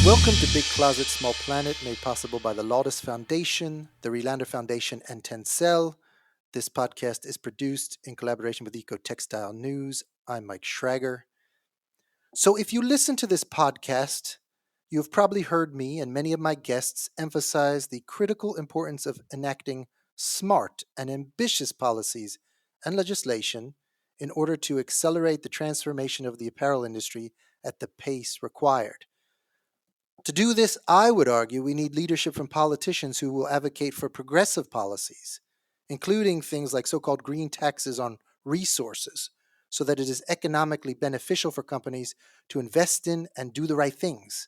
Welcome to Big Closet, Small Planet, made possible by the Lawless Foundation, the Relander Foundation, and Tencel. This podcast is produced in collaboration with Eco Textile News. I'm Mike Schrager. So if you listen to this podcast, you've probably heard me and many of my guests emphasize the critical importance of enacting smart and ambitious policies and legislation in order to accelerate the transformation of the apparel industry at the pace required. To do this, I would argue we need leadership from politicians who will advocate for progressive policies, including things like so-called green taxes on resources, so that it is economically beneficial for companies to invest in and do the right things,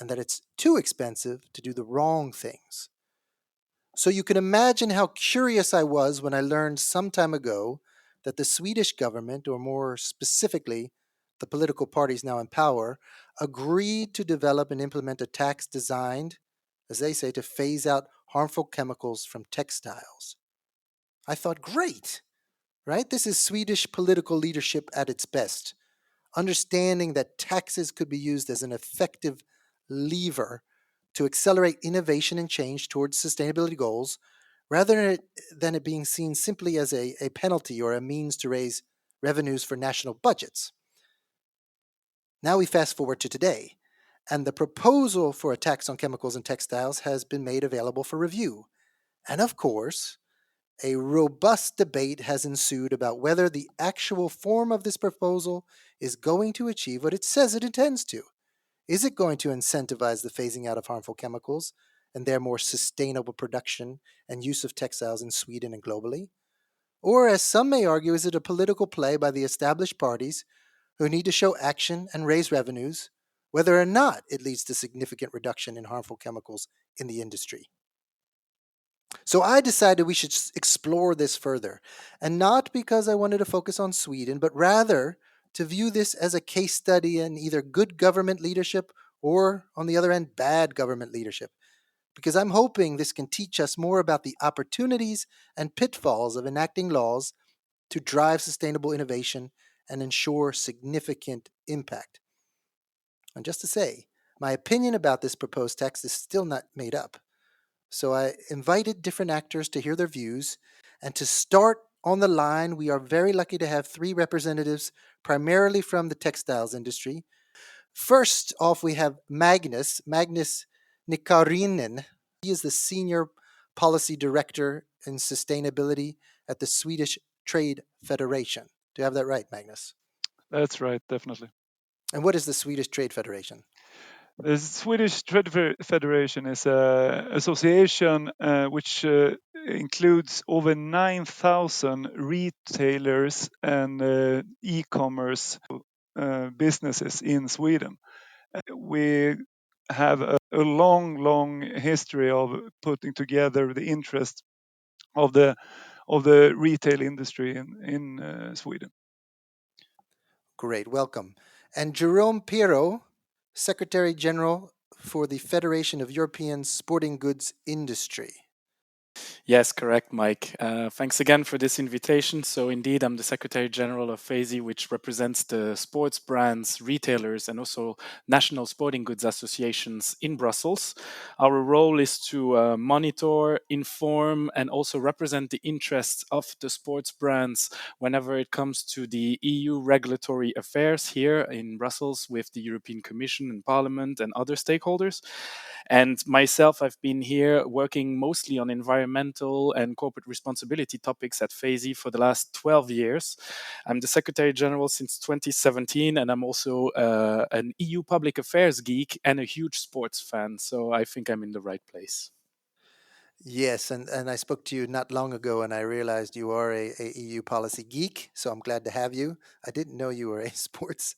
and that it's too expensive to do the wrong things. So you can imagine how curious I was when I learned some time ago that the Swedish government, or more specifically, the political parties now in power, agreed to develop and implement a tax designed, as they say, to phase out harmful chemicals from textiles. I thought, great, right? This is Swedish political leadership at its best, understanding that taxes could be used as an effective lever to accelerate innovation and change towards sustainability goals, rather than it being seen simply as a penalty or a means to raise revenues for national budgets. Now we fast forward to today, and the proposal for a tax on chemicals and textiles has been made available for review. And of course, a robust debate has ensued about whether the actual form of this proposal is going to achieve what it says it intends to. Is it going to incentivize the phasing out of harmful chemicals and their more sustainable production and use of textiles in Sweden and globally? Or, as some may argue, is it a political play by the established parties who need to show action and raise revenues, whether or not it leads to significant reduction in harmful chemicals in the industry? So I decided we should explore this further, and not because I wanted to focus on Sweden, but rather to view this as a case study in either good government leadership or, on the other end, bad government leadership. Because I'm hoping this can teach us more about the opportunities and pitfalls of enacting laws to drive sustainable innovation and ensure significant impact. And just to say, my opinion about this proposed text is still not made up. So I invited different actors to hear their views. And to start on the line, we are very lucky to have three representatives, primarily from the textiles industry. First off, we have Magnus Nikkarinen. He is the Senior Policy Director in Sustainability at the Swedish Trade Federation. Do you have that right, Magnus? That's right, definitely. And what is the Swedish Trade Federation? The Swedish Trade Federation is an association which includes over 9,000 retailers and e-commerce businesses in Sweden. We have a long history of putting together the interest of the retail industry in Sweden. Great, welcome. And Jérôme Pero, Secretary General for the Federation of European Sporting Goods Industry. Yes, correct, Mike. Thanks again for this invitation. So indeed, I'm the Secretary General of FASI, which represents the sports brands, retailers, and also national sporting goods associations in Brussels. Our role is to monitor, inform, and also represent the interests of the sports brands whenever it comes to the EU regulatory affairs here in Brussels with the European Commission and Parliament and other stakeholders. And myself, I've been here working mostly on environmental and corporate responsibility topics at FASI for the last 12 years. I'm the Secretary General since 2017, and I'm also an EU public affairs geek and a huge sports fan. So I think I'm in the right place. Yes, and I spoke to you not long ago, and I realized you are a EU policy geek, so I'm glad to have you. I didn't know you were a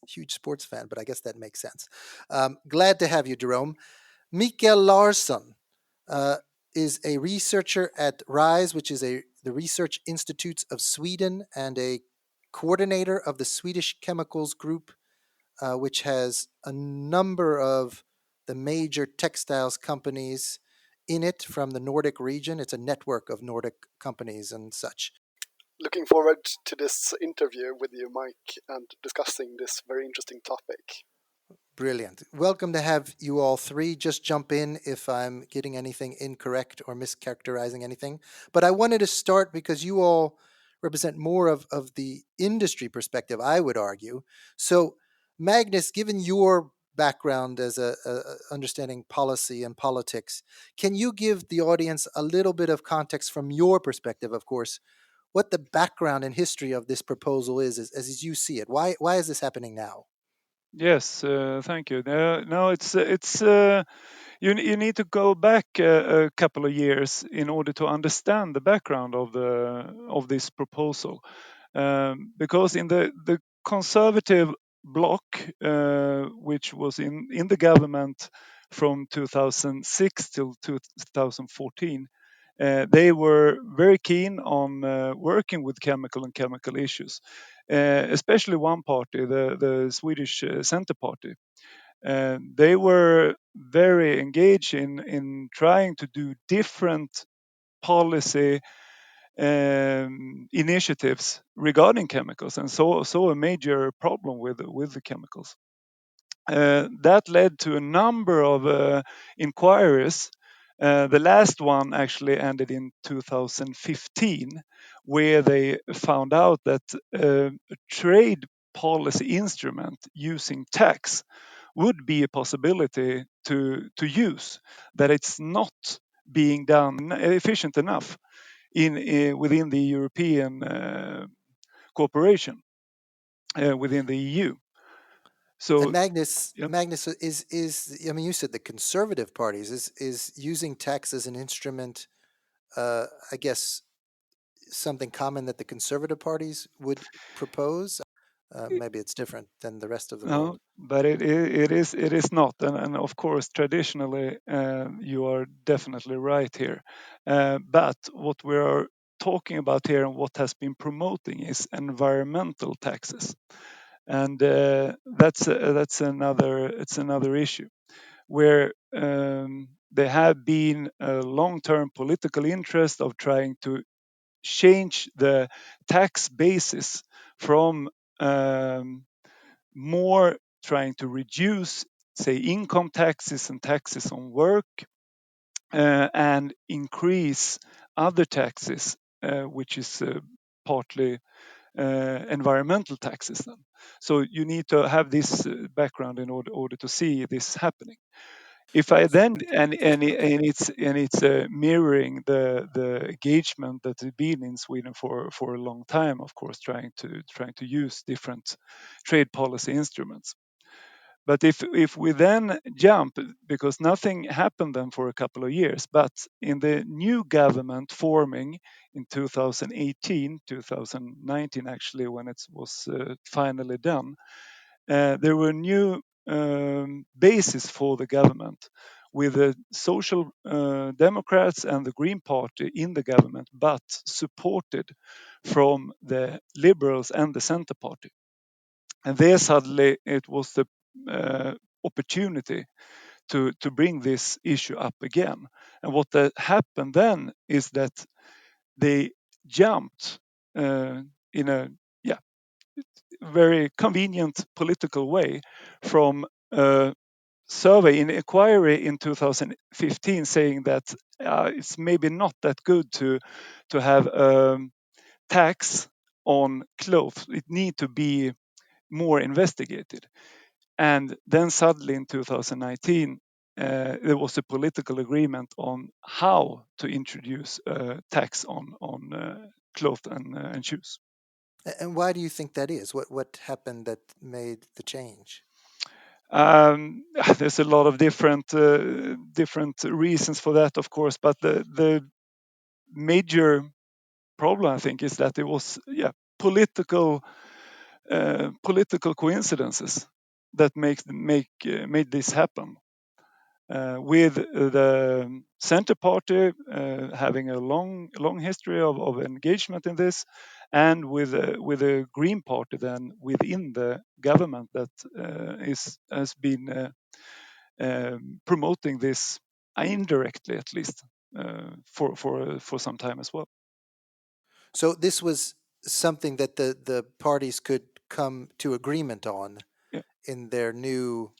huge sports fan, but I guess that makes sense. Glad to have you, Jérôme. Mikael Larsson is a researcher at RISE, which is the Research Institutes of Sweden, and a coordinator of the Swedish Chemicals Group, which has a number of the major textiles companies in it from the Nordic region. It's a network of Nordic companies and such. Looking forward to this interview with you, Mike, and discussing this very interesting topic. Brilliant. Welcome to have you all three. Just jump in if I'm getting anything incorrect or mischaracterizing anything. But I wanted to start because you all represent more of the industry perspective, I would argue. So, Magnus, given your background as a understanding policy and politics, can you give the audience a little bit of context from your perspective, of course, what the background and history of this proposal is as you see it? Why is this happening now? Yes, thank you. No, you need to go back a couple of years in order to understand the background of this proposal, because in the conservative bloc, which was in the government from 2006 till 2014, they were very keen on working with chemical issues, especially one party, the Swedish Center Party. They were very engaged in trying to do different policy initiatives regarding chemicals, and saw a major problem with the chemicals. That led to a number of inquiries. The last one actually ended in 2015, where they found out that a trade policy instrument using tax would be a possibility to use, that it's not being done efficient enough within the European cooperation within the EU. And So, Magnus, yeah. Magnus is I mean, you said the conservative parties is using tax as an instrument. I guess something common that the conservative parties would propose. Maybe it's different than the rest of the No, world. but it is not, and of course traditionally you are definitely right here. But what we are talking about here and what has been promoting is environmental taxes, and that's another issue where there have been a long-term political interest of trying to change the tax basis from more trying to reduce, say, income taxes and taxes on work, and increase other taxes, which is partly environmental taxes. Then. So you need to have this background in order to see this happening. If I then Okay. and it's mirroring the engagement that has been in Sweden for a long time, of course, trying to use different trade policy instruments. But if we then jump, because nothing happened then for a couple of years, but in the new government forming in 2018, 2019 actually, when it was finally done, there were new basis for the government with the Social Democrats and the Green Party in the government, but supported from the Liberals and the Center Party. And there suddenly it was the opportunity to bring this issue up again. And what happened then is that they jumped in a yeah very convenient political way from a survey in inquiry in 2015 saying that it's maybe not that good to have tax on clothes. It need to be more investigated. And then suddenly in 2019, there was a political agreement on how to introduce a tax on clothes and shoes. And why do you think that is? What happened that made the change? There's a lot of different reasons for that, of course, but the major problem I think is that it was political political coincidences that made this happen. With the Center Party having a long history of engagement in this, and with a Green Party then within the government that has been promoting this indirectly at least for some time as well. So this was something that the parties could come to agreement on Yeah. in their new.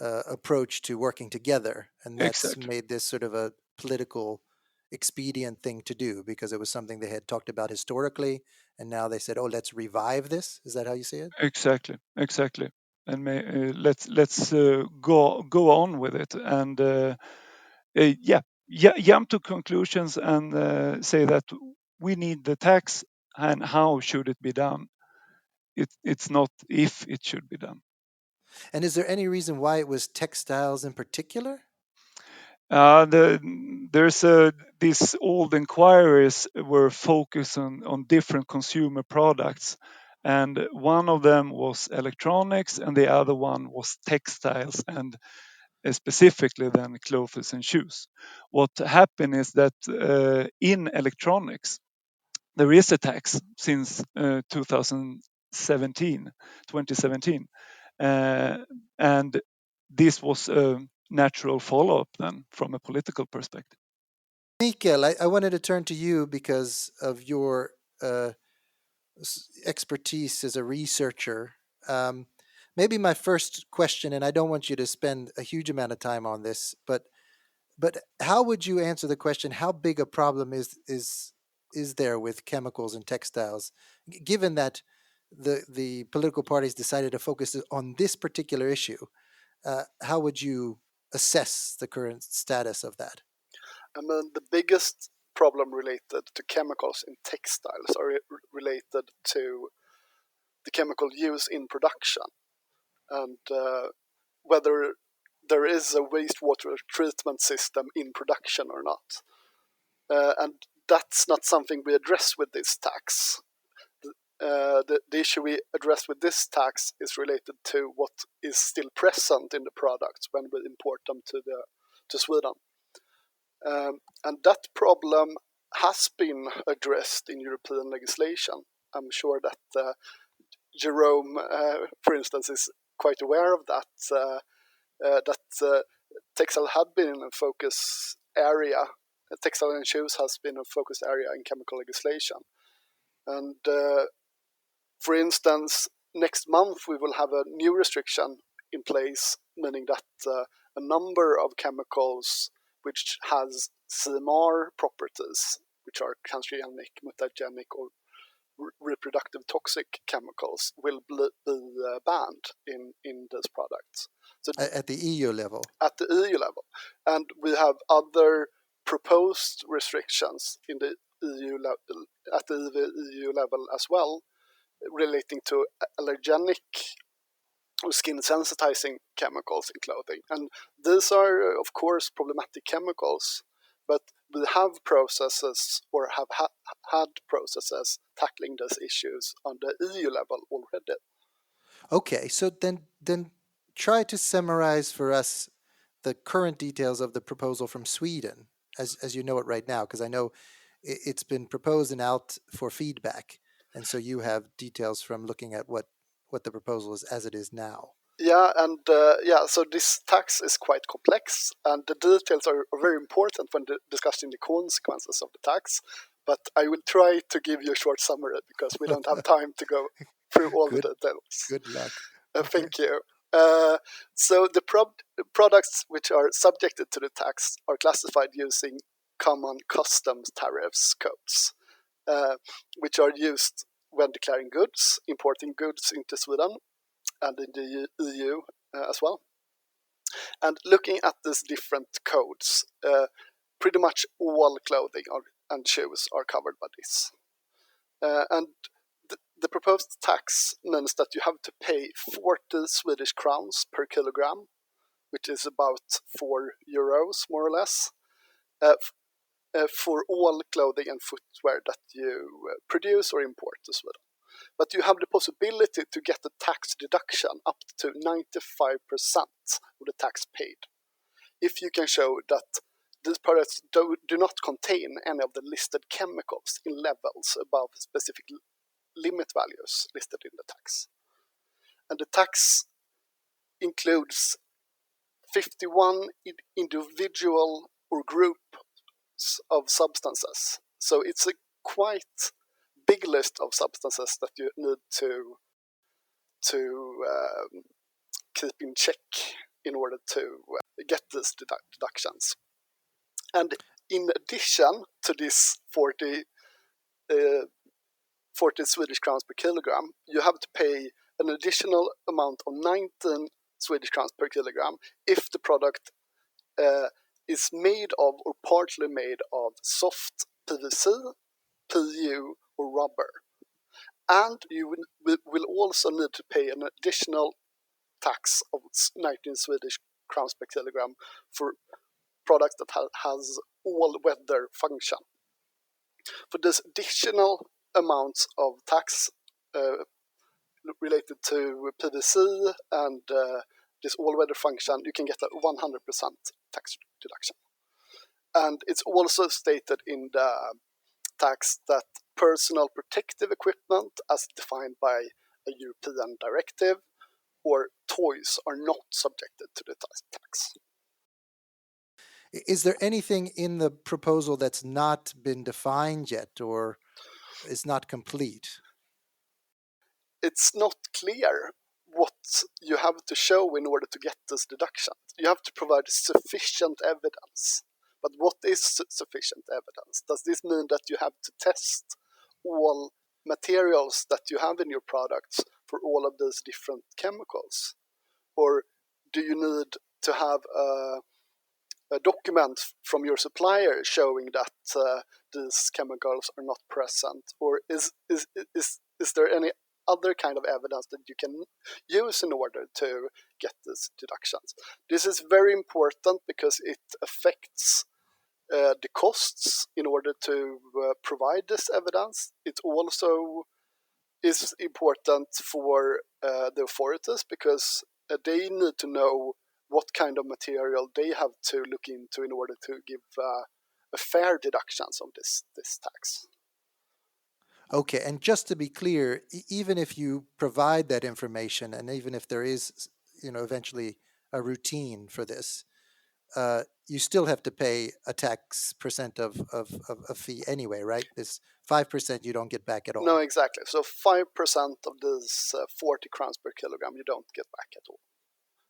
approach to working together, and that's Exactly. made this sort of a political expedient thing to do because it was something they had talked about historically, and now they said, "Oh, let's revive this." Is that how you see it? Exactly. And let's go on with it and jump to conclusions and say that we need the tax and how should it be done. It's not if it should be done. And is there any reason why it was textiles in particular? There's these old inquiries were focused on different consumer products, and one of them was electronics, and the other one was textiles, and specifically then clothes and shoes. What happened is that in electronics there is a tax since 2017, and this was a natural follow-up then from a political perspective. Mikael, I wanted to turn to you because of your uh, expertise as a researcher. Um, Maybe my first question, and I don't want you to spend a huge amount of time on this, but how would you answer the question? How big a problem is there with chemicals and textiles, given that the political parties decided to focus on this particular issue? How would you assess the current status of that? I mean, the biggest problem related to chemicals in textiles are related to the chemical use in production and whether there is a wastewater treatment system in production or not. And that's not something we address with this tax. The issue we address with this tax is related to what is still present in the products when we import them to Sweden. And that problem has been addressed in European legislation. I'm sure that Jérôme, for instance, is quite aware of that. Textile had been a focus area. Textile and shoes has been a focus area in chemical legislation. And for instance, next month we will have a new restriction in place, meaning that a number of chemicals which has CMR properties, which are cancerogenic, mutagenic, or reproductive toxic chemicals, will be banned in these products. So At the EU level? At the EU level. And we have other proposed restrictions in the EU level, at the EU level as well, relating to allergenic or skin sensitizing chemicals in clothing. And these are, of course, problematic chemicals, but we have processes or have had processes tackling those issues on the EU level already. Okay, so then try to summarize for us the current details of the proposal from Sweden, as you know it right now, because I know it's been proposed and out for feedback, and so you have details from looking at what the proposal is as it is now. Yeah, and so this tax is quite complex, and the details are very important when discussing the consequences of the tax. But I will try to give you a short summary because we don't have time to go through all the details. Good luck. Thank you. So the products which are subjected to the tax are classified using common customs tariffs codes, which are used when declaring goods, importing goods into Sweden and in the EU as well. And looking at these different codes, pretty much all clothing and shoes are covered by this. And the proposed tax means that you have to pay 40 Swedish crowns per kilogram, which is about €4 more or less, for all clothing and footwear that you produce or import to Sweden. But you have the possibility to get a tax deduction up to 95% of the tax paid if you can show that these products do not contain any of the listed chemicals in levels above specific limit values listed in the tax. And the tax includes 51 individual or groups of substances. So it's a quite big list of substances that you need to keep in check in order to get these deductions. And in addition to this 40 Swedish crowns per kilogram, you have to pay an additional amount of 19 Swedish crowns per kilogram if the product is made of or partly made of soft PVC, PU, or rubber. And you will also need to pay an additional tax of 19 Swedish crowns per kilogram for products that has all-weather function. For this additional amounts of tax related to PVC and this all-weather function, you can get a 100% tax deduction. And it's also stated in the tax that personal protective equipment, as defined by a European directive, or toys are not subjected to the tax. Is there anything in the proposal that's not been defined yet or is not complete? It's not clear what you have to show in order to get this deduction. You have to provide sufficient evidence. But what is sufficient evidence? Does this mean that you have to test all materials that you have in your products for all of those different chemicals? Or do you need to have a document from your supplier showing that these chemicals are not present? Or is there any other kind of evidence that you can use in order to get these deductions? This is very important because it affects the costs in order to provide this evidence. It also is important for the authorities because they need to know what kind of material they have to look into in order to give a fair deductions of this tax. Okay, and just to be clear, even if you provide that information, and even if there is, eventually a routine for this, you still have to pay a tax percent of a fee anyway, right? This 5% you don't get back at all. No, exactly. So 5% of this 40 crowns per kilogram you don't get back at all,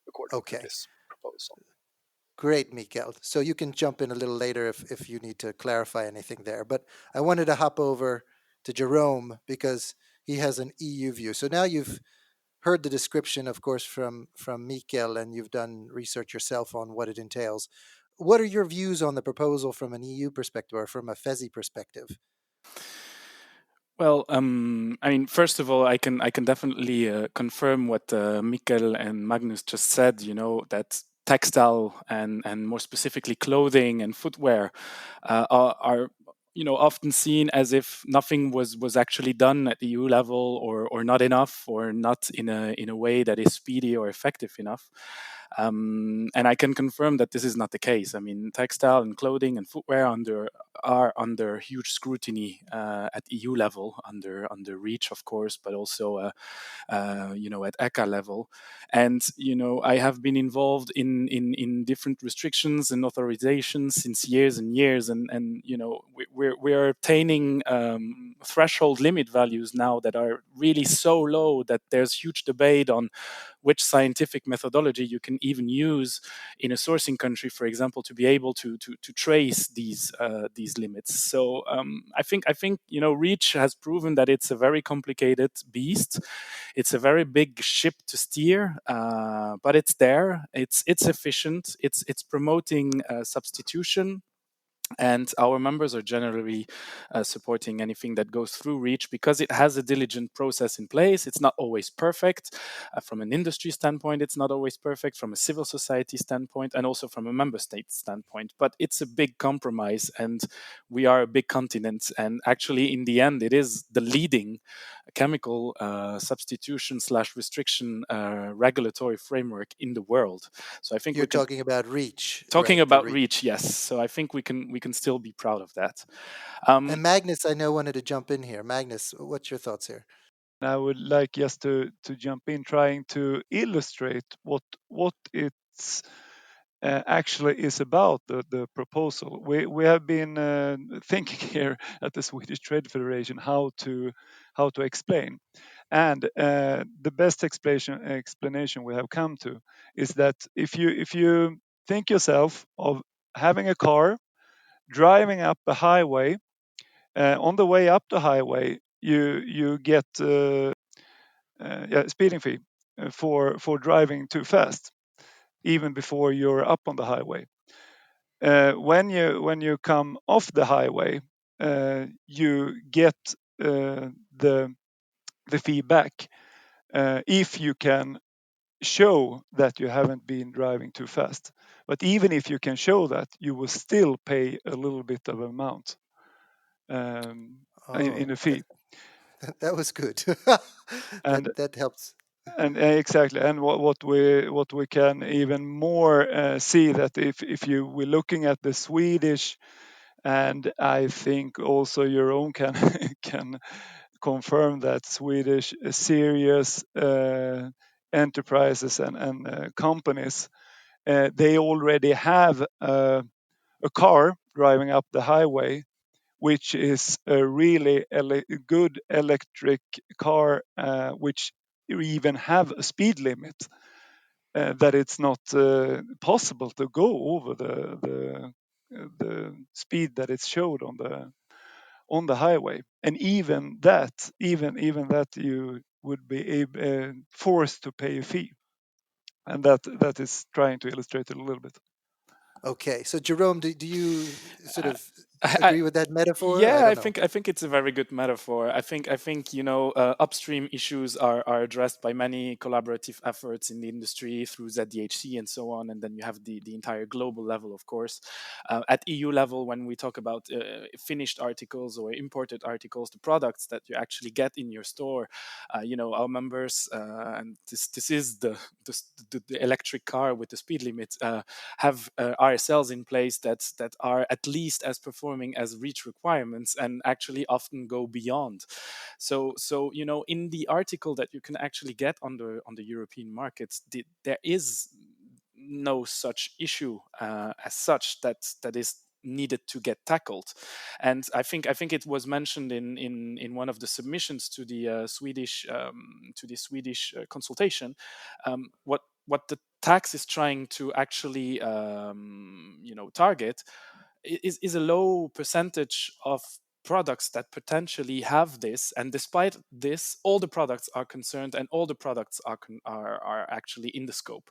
according to this proposal. Great, Mikael. So you can jump in a little later if you need to clarify anything there. But I wanted to hop over to Jérôme because he has an EU view. So now you've heard the description, of course, from Mikael, and you've done research yourself on what it entails. What are your views on the proposal from an EU perspective or from a FESI perspective? Well, I mean, first of all, I can definitely confirm what Mikael and Magnus just said. That textile and more specifically clothing and footwear are often seen as if nothing was actually done at the EU level, or not enough, or not in a way that is speedy or effective enough. And I can confirm that this is not the case. I mean, textile and clothing and footwear are under huge scrutiny at EU level, under REACH, of course, but also at ECHA level. And I have been involved in different restrictions and authorizations since years and years, and we're obtaining threshold limit values now that are really so low that there's huge debate on which scientific methodology you can even use in a sourcing country, for example, to be able to trace these limits. So I think REACH has proven that it's a very complicated beast. It's a very big ship to steer, but it's there. It's efficient. It's promoting substitution. And our members are generally supporting anything that goes through REACH because it has a diligent process in place. It's not always perfect. From an industry standpoint, it's not always perfect. From a civil society standpoint, and also from a member state standpoint. But it's a big compromise, and we are a big continent. And actually, in the end, it is the leading chemical substitution / restriction regulatory framework in the world. So I think you're talking about REACH. Talking right? about REACH, yes. So I think we can still be proud of that. And Magnus, I know, wanted to jump in here. Magnus, what's your thoughts here? I would like just to jump in, trying to illustrate what it's actually is about the proposal. We have been thinking here at the Swedish Trade Federation how to explain. And the best explanation we have come to is that if you think yourself of having a car driving up a highway, on the way up the highway you get speeding fee for driving too fast, even before you're up on the highway. When you come off the highway, you get the fee back if you can show that you haven't been driving too fast. But even if you can show that, you will still pay a little bit of amount in Oh, a fee. that was good. And that helps. exactly, and what we can even more see that if you we're looking at the Swedish, and I think also your own can can confirm that Swedish serious enterprises and companies, they already have a car driving up the highway, which is a really good electric car, which even have a speed limit, that it's not possible to go over the speed that it's showed on the highway. And even that you would be forced to pay a fee, and that is trying to illustrate it a little bit. Okay, so Jerome, do you sort Uh, of I, agree with that metaphor? I Yeah, don't know. I think it's a very good metaphor. I think upstream issues are addressed by many collaborative efforts in the industry through ZDHC and so on, and then you have the entire global level, of course. At EU level, when we talk about finished articles or imported articles, the products that you actually get in your store, our members, and this is the electric car with the speed limit, have RSLs in place that are at least as performing as REACH requirements and actually often go beyond. So in the article that you can actually get on the European markets, there is no such issue as such that is needed to get tackled. And I think it was mentioned in one of the submissions to the Swedish consultation, what the tax is trying to actually target is a low percentage of products that potentially have this, and despite this all the products are concerned and all the products are actually in the scope.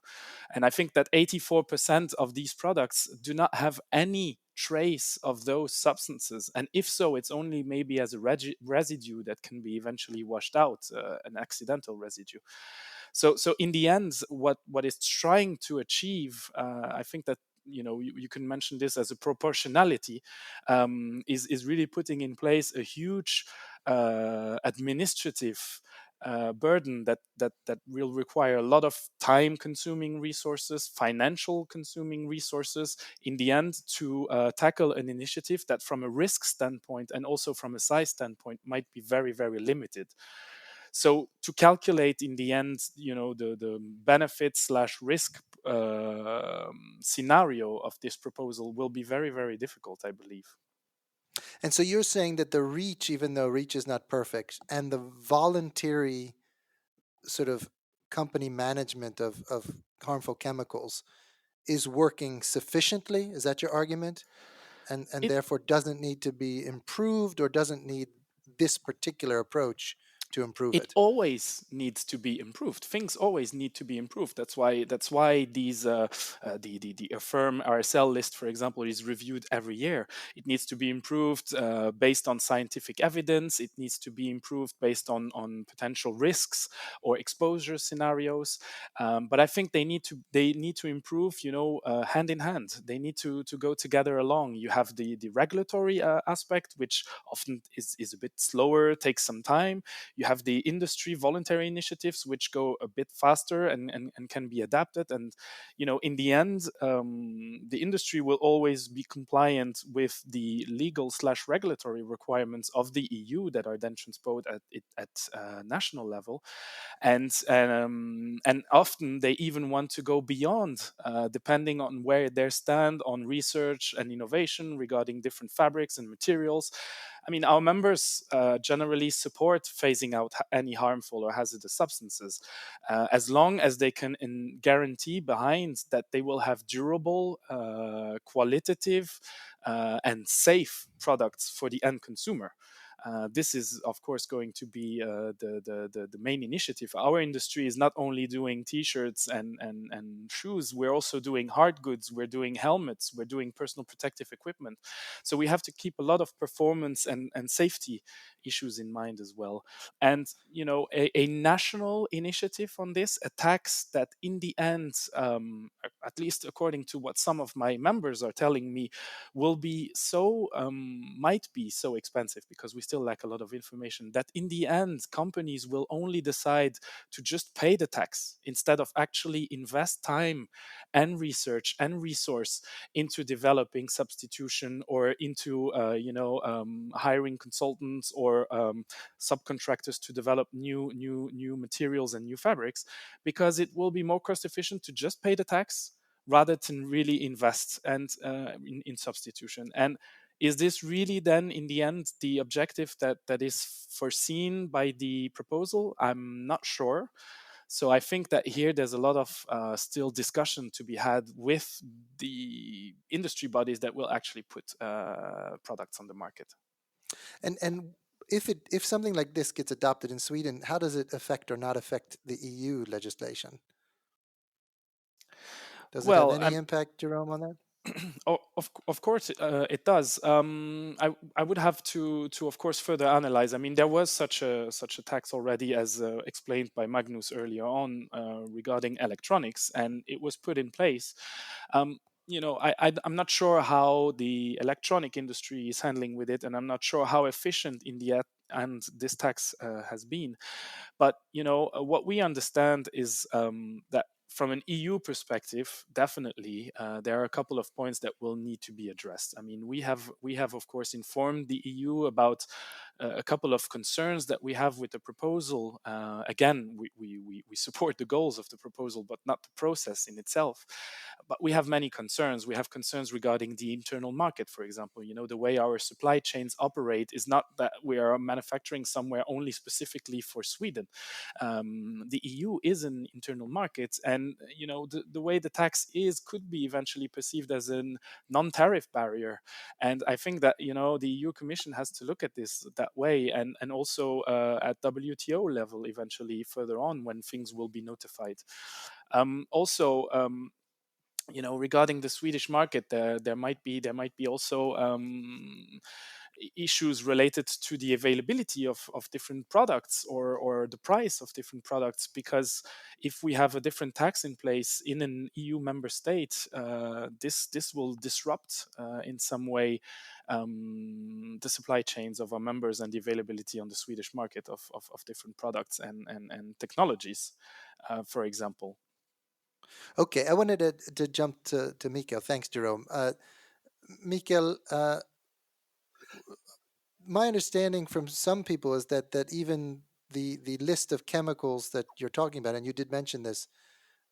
And I think that 84% of these products do not have any trace of those substances, and if so, it's only maybe as a residue that can be eventually washed out, an accidental residue. So in the end, what it's trying to achieve, I think that you can mention this as a proportionality, is really putting in place a huge administrative burden that will require a lot of time consuming resources, financial consuming resources in the end, to tackle an initiative that from a risk standpoint and also from a size standpoint might be very, very limited. So to calculate in the end, the benefit slash risk scenario of this proposal will be very, very difficult, I believe. And so you're saying that the reach, even though reach is not perfect, and the voluntary sort of company management of harmful chemicals is working sufficiently? Is that your argument? And It therefore doesn't need to be improved, or doesn't need this particular approach to improve it it? always needs to be improved. Things always need to be improved. That's why these the Affirm RSL list, for example, is reviewed every year. It needs to be improved based on scientific evidence. It needs to be improved based on potential risks or exposure scenarios. But I think they need to improve, hand in hand. They need to go together along. You have the regulatory aspect, which often is a bit slower, takes some time. You have the industry voluntary initiatives, which go a bit faster and can be adapted. And in the end, the industry will always be compliant with the legal slash regulatory requirements of the EU that are then transposed at national level. And often they even want to go beyond, depending on where they stand on research and innovation regarding different fabrics and materials. I mean, our members generally support phasing out any harmful or hazardous substances, as long as they can guarantee behind that they will have durable, qualitative, and safe products for the end consumer. This is, of course, going to be the main initiative. Our industry is not only doing T-shirts and shoes, we're also doing hard goods, we're doing helmets, we're doing personal protective equipment. So we have to keep a lot of performance and safety issues in mind as well. And, a national initiative on this, a tax that in the end, at least according to what some of my members are telling me, will be might be so expensive, because we still lack a lot of information, that in the end companies will only decide to just pay the tax instead of actually invest time and research and resource into developing substitution, or into hiring consultants or subcontractors to develop new materials and new fabrics, because it will be more cost efficient to just pay the tax rather than really invest and in substitution. And is this really then in the end the objective that is foreseen by the proposal? I'm not sure. So I think that here there's a lot of still discussion to be had with the industry bodies that will actually put products on the market. And if something like this gets adopted in Sweden, how does it affect or not affect the EU legislation? Does it have any impact, Jérôme, on that? Of course, it does. I would have to of course further analyze. I mean, there was such a tax already, as explained by Magnus earlier on, regarding electronics, and it was put in place. I'm not sure how the electronic industry is handling with it, and I'm not sure how efficient in the end this tax has been. But what we understand is that from an EU perspective, definitely there are a couple of points that will need to be addressed. I mean, we have of course informed the EU about a couple of concerns that we have with the proposal. Again, we support the goals of the proposal, but not the process in itself. But we have many concerns. We have concerns regarding the internal market, for example. The way our supply chains operate is not that we are manufacturing somewhere only specifically for Sweden. The EU is an internal market, and the way the tax could be eventually perceived as a non-tariff barrier. And I think that the EU Commission has to look at this that way, and also at WTO level eventually further on, when things will be notified. Also, regarding the Swedish market, there might be also issues related to the availability of different products, or the price of different products, because if we have a different tax in place in an EU member state, this will disrupt in some way the supply chains of our members and the availability on the Swedish market of different products and technologies, for example. Okay, I wanted to jump to Mikael. Thanks, Jérôme. Mikael, my understanding from some people is that even the list of chemicals that you're talking about, and you did mention this,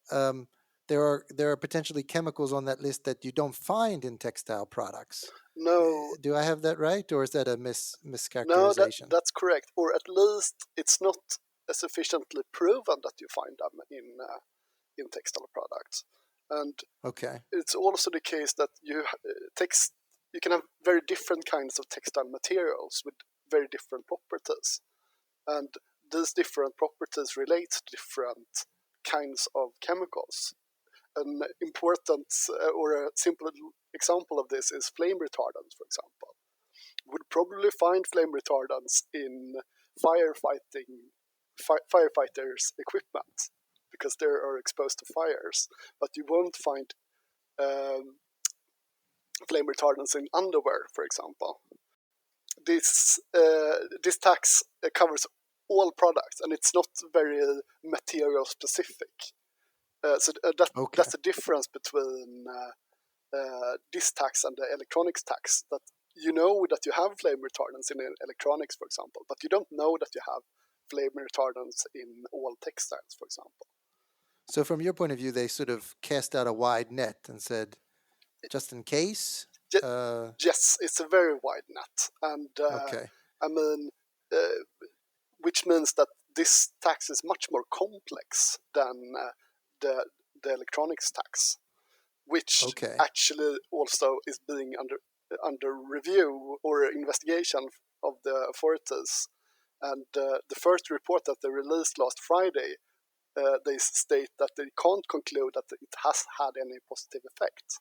there are potentially chemicals on that list that you don't find in textile products. No. Do I have that right, or is that a mischaracterization? No, that's correct. Or at least it's not sufficiently proven that you find them in textile products. And okay, it's also the case that you can have very different kinds of textile materials with very different properties. And these different properties relate to different kinds of chemicals. An important or a simple example of this is flame retardants, for example. Would probably find flame retardants in firefighters' equipment, because they are exposed to fires, but you won't find flame retardants in underwear, for example. This tax covers all products, and it's not very material specific. That's the difference between this tax and the electronics tax. That that you have flame retardants in electronics, for example, but you don't know that you have flame retardants in all textiles, for example. So from your point of view, they sort of cast out a wide net and said, just in case? Yes, it's a very wide net, and Okay. I mean, which means that this tax is much more complex than the electronics tax, which Okay. actually also is being under review or investigation of the authorities. And the first report that they released last Friday, they state that they can't conclude that it has had any positive effect.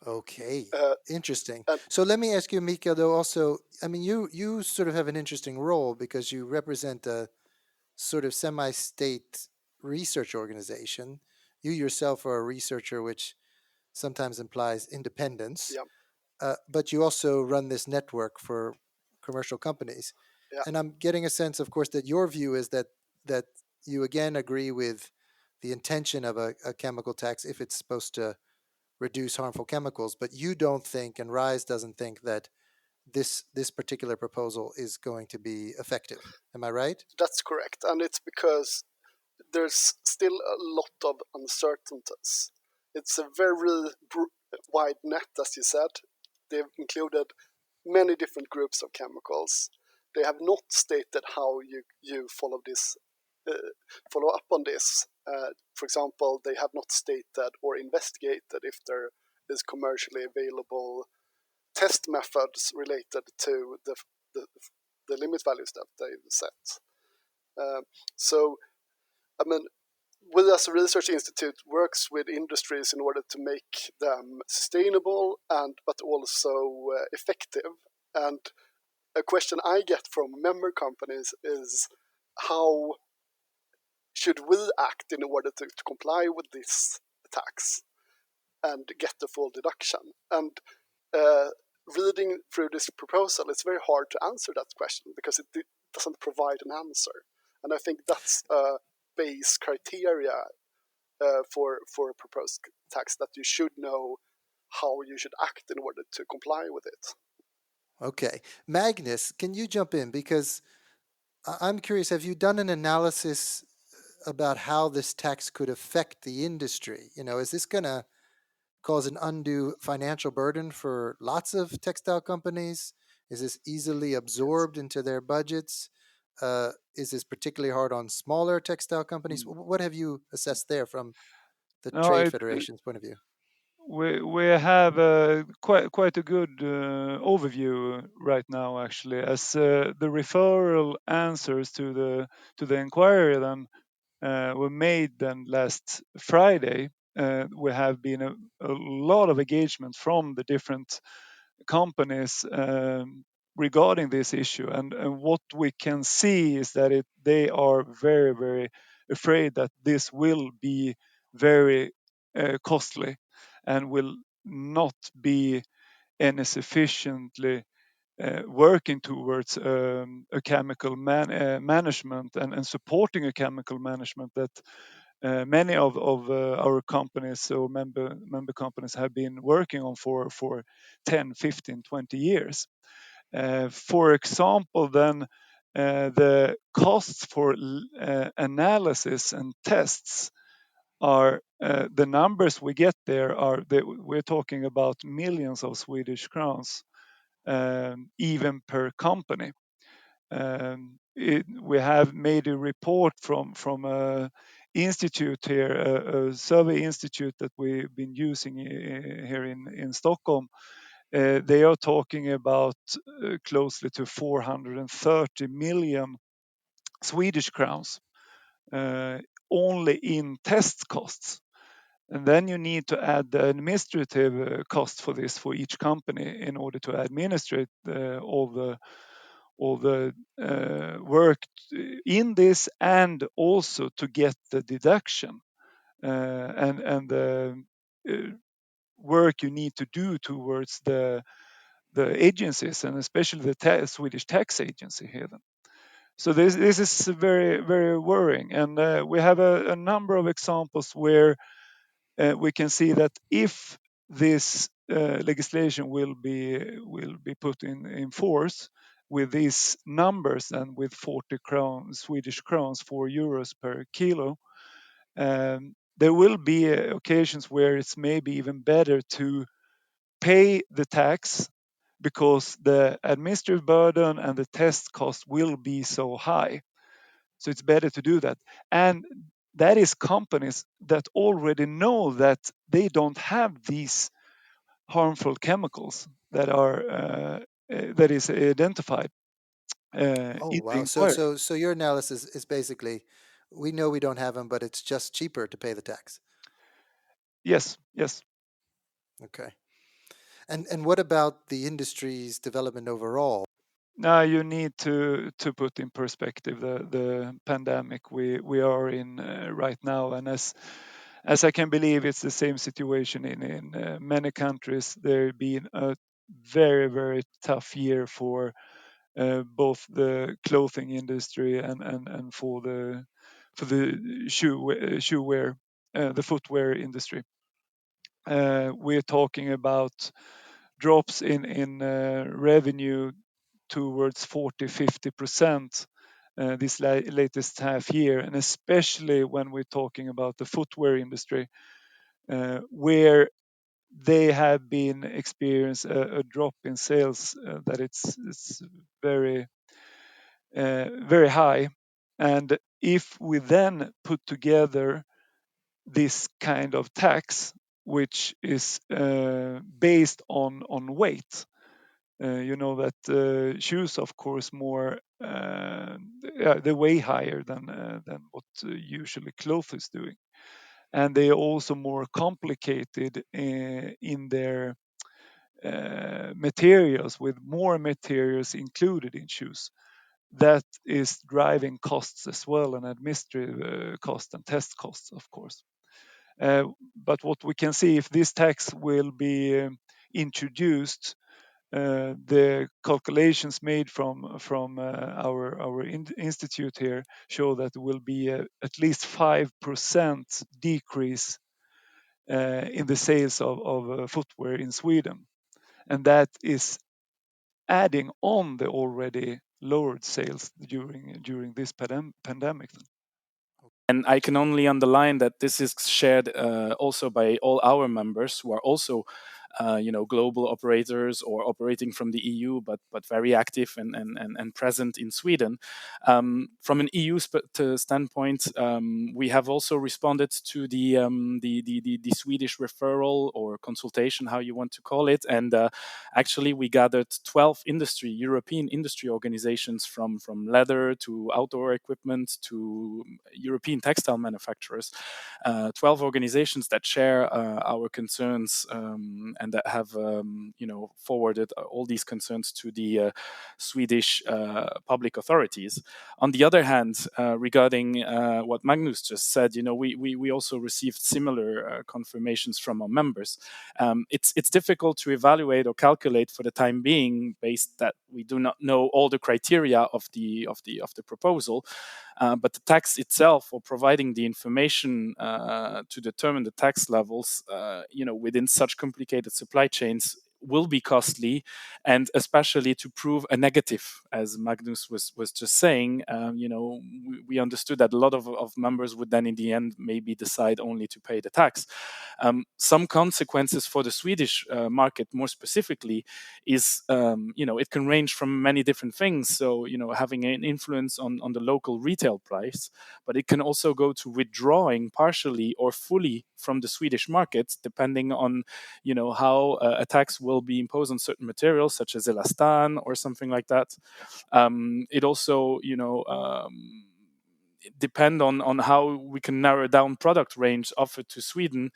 Okay. Uh, Interesting. and So let me ask you, Mika, though, also, I mean, you sort of have an interesting role because you represent a sort of semi-state research organization. You yourself are a researcher, which sometimes implies independence, yeah, but you also run this network for commercial companies. yeah, And I'm getting a sense, of course, that your view is that you again agree with the intention of a chemical tax if it's supposed to reduce harmful chemicals, but you don't think, and Rise doesn't think that this particular proposal is going to be effective. Am I right? that's correct. And it's because there's still a lot of uncertainties. It's a very wide net, as you said. They've included many different groups of chemicals. They have not stated how you follow up on this. For example, they have not stated or investigated if there is commercially available test methods related to the, the limit values that they've set. So, I mean, we as a research institute works with industries in order to make them sustainable and but also effective. And a question I get from member companies is how should we act in order to comply with this tax and get the full deduction? And uh, reading through this proposal, it's very hard to answer that question because it doesn't provide an answer. And I think that's a base criteria for a proposed tax, that you should know how you should act in order to comply with it. Okay. Magnus, can you jump in? Because I'm curious, have you done an analysis about how this tax could affect the industry? You know, is this going to cause an undue financial burden for lots of textile companies? Is this easily Yes. absorbed into their budgets? Is this particularly hard on smaller textile companies? Mm. What have you assessed there from the No, Trade Federation's point of view? we have quite a good overview right now, actually, as the referral answers to the inquiry then were made then last Friday. We have been a lot of engagement from the different companies regarding this issue, and what we can see is that they are very, very afraid that this will be very costly and will not be any sufficiently working towards a chemical management and supporting a chemical management that many of our companies or member companies have been working on for 10, 15, 20 years. For example, then the costs for analysis and tests are the numbers we get there are we're talking about millions of Swedish crowns, even per company. We have made a report from a institute here, a survey institute that we've been using here in Stockholm. They are talking about closely to 430 million Swedish crowns only in test costs. And then you need to add the administrative cost for this for each company in order to administrate all the work in this, and also to get the deduction and the work you need to do towards the agencies, and especially the Swedish tax agency here. Then. So this is very, very worrying, and we have a number of examples where we can see that if this legislation will be put in force with these numbers and with 40 Swedish crowns, 4 euros per kilo, there will be occasions where it's maybe even better to pay the tax because the administrative burden and the test cost will be so high. So it's better to do that. And that is companies that already know that they don't have these harmful chemicals that is identified Oh in the wow. So inquiry. so your analysis is basically we know we don't have them, but it's just cheaper to pay the tax. Yes, yes. Okay. And what about the industry's development overall? Now you need to put in perspective the pandemic we are in right now, and as I can believe, it's the same situation in many countries. There been a very tough year for both the clothing industry and for the shoe wear, the footwear industry. We're talking about drops in revenue towards 40-50% this latest half year, and especially when we're talking about the footwear industry, where they have been experience a drop in sales that it's very high. And if we then put together this kind of tax, which is based on weight, you know that shoes, of course, more yeah, they weigh higher than what usually clothes is doing, and they are also more complicated in their materials, with more materials included in shoes. That is driving costs as well, and administrative costs and test costs, of course. But what we can see, if this tax will be introduced, the calculations made from our institute here show that there will be at least 5% decrease in the sales of footwear in Sweden, and that is adding on the already lowered sales during this pandemic. And I can only underline that this is shared also by all our members who are also, global operators or operating from the EU, but very active and present in Sweden. From an EU standpoint, we have also responded to the Swedish referral or consultation, how you want to call it, and actually we gathered 12 European industry organizations from leather to outdoor equipment to European textile manufacturers, 12 organizations that share our concerns and that have forwarded all these concerns to the Swedish public authorities. On the other hand, regarding what Magnus just said, we also received similar confirmations from our members. It's difficult to evaluate or calculate for the time being, based that we do not know all the criteria of the proposal. But the tax itself, or providing the information to determine the tax levels, within such complicated supply chains, will be costly, and especially to prove a negative, as Magnus was just saying. We understood that a lot of members would then, in the end, maybe decide only to pay the tax. Some consequences for the Swedish market, more specifically, is it can range from many different things. So having an influence on the local retail price, but it can also go to withdrawing partially or fully from the Swedish market, depending on how a tax will be imposed on certain materials, such as elastan or something like that. It also depend on how we can narrow down product range offered to Sweden,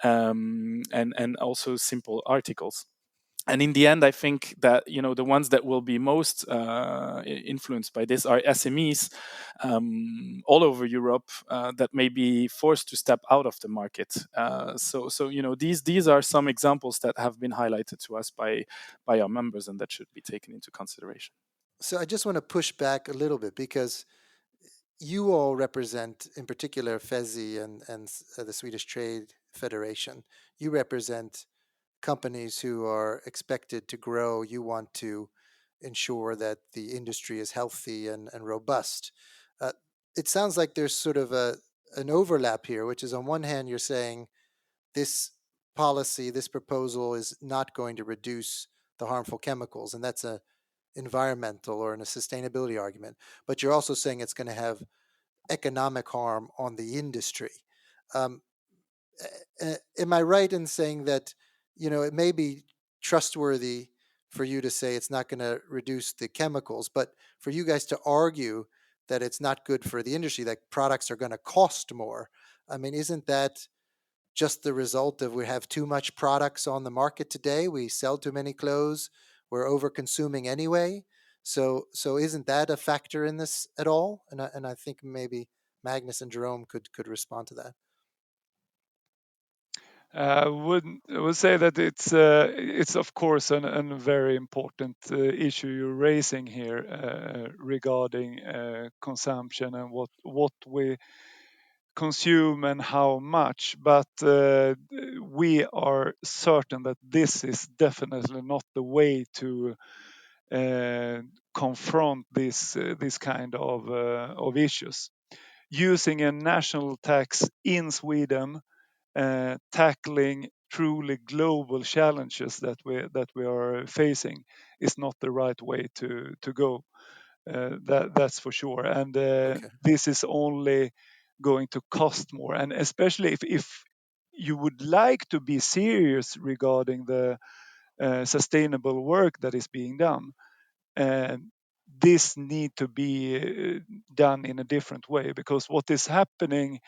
and also simple articles. And in the end, I think that the ones that will be most influenced by this are SMEs all over Europe that may be forced to step out of the market. So these are some examples that have been highlighted to us by our members, and that should be taken into consideration. So I just want to push back a little bit because you all represent, in particular, FESI and the Swedish Trade Federation. You represent companies who are expected to grow. You want to ensure that the industry is healthy and robust. It sounds like there's sort of an overlap here, which is, on one hand, you're saying this policy, this proposal is not going to reduce the harmful chemicals, and that's a environmental or a sustainability argument. But you're also saying it's going to have economic harm on the industry. Um, am I right in saying that, it may be trustworthy for you to say it's not going to reduce the chemicals, but for you guys to argue that it's not good for the industry, that products are going to cost more? I mean, isn't that just the result of we have too much products on the market today? We sell too many clothes. We're over consuming anyway. So isn't that a factor in this at all? And I think maybe Magnus and Jerome could respond to that. I would say that it's of course a very important issue you're raising here regarding consumption and what we consume and how much. But we are certain that this is definitely not the way to confront this kind of issues. Using a national tax in Sweden, tackling truly global challenges that we are facing is not the right way to go. That's for sure. And Okay. this is only going to cost more. And especially if you would like to be serious regarding the sustainable work that is being done, uh, this need to be done in a different way, because what is happening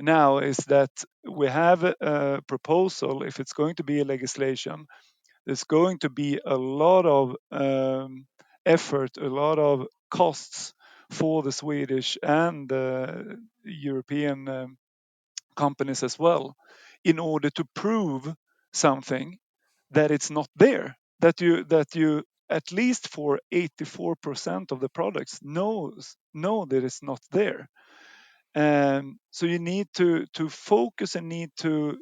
now is that we have a proposal. If it's going to be a legislation, there's going to be a lot of effort, a lot of costs for the Swedish and European companies as well, in order to prove something that it's not there, that you at least for 84% of the products know that it's not there. So you need to focus and need to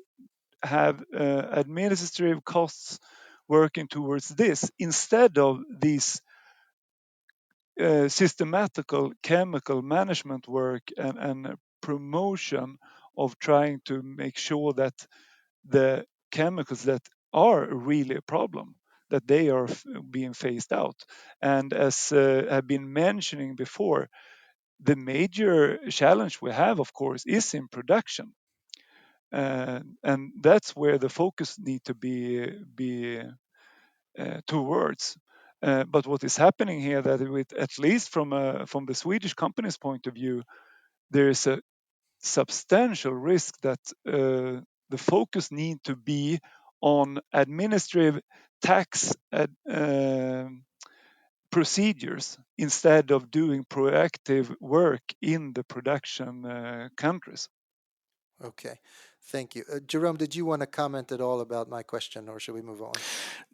have administrative costs working towards this, instead of these systematical chemical management work and promotion of trying to make sure that the chemicals that are really a problem, that they are being phased out. And as I've been mentioning before, the major challenge we have, of course, is in production. And that's where the focus need to be towards. But what is happening here, that with, at least from the Swedish company's point of view, there is a substantial risk that the focus need to be on administrative tax procedures, instead of doing proactive work in the production countries. Okay. Thank you. Jerome, did you want to comment at all about my question, or should we move on?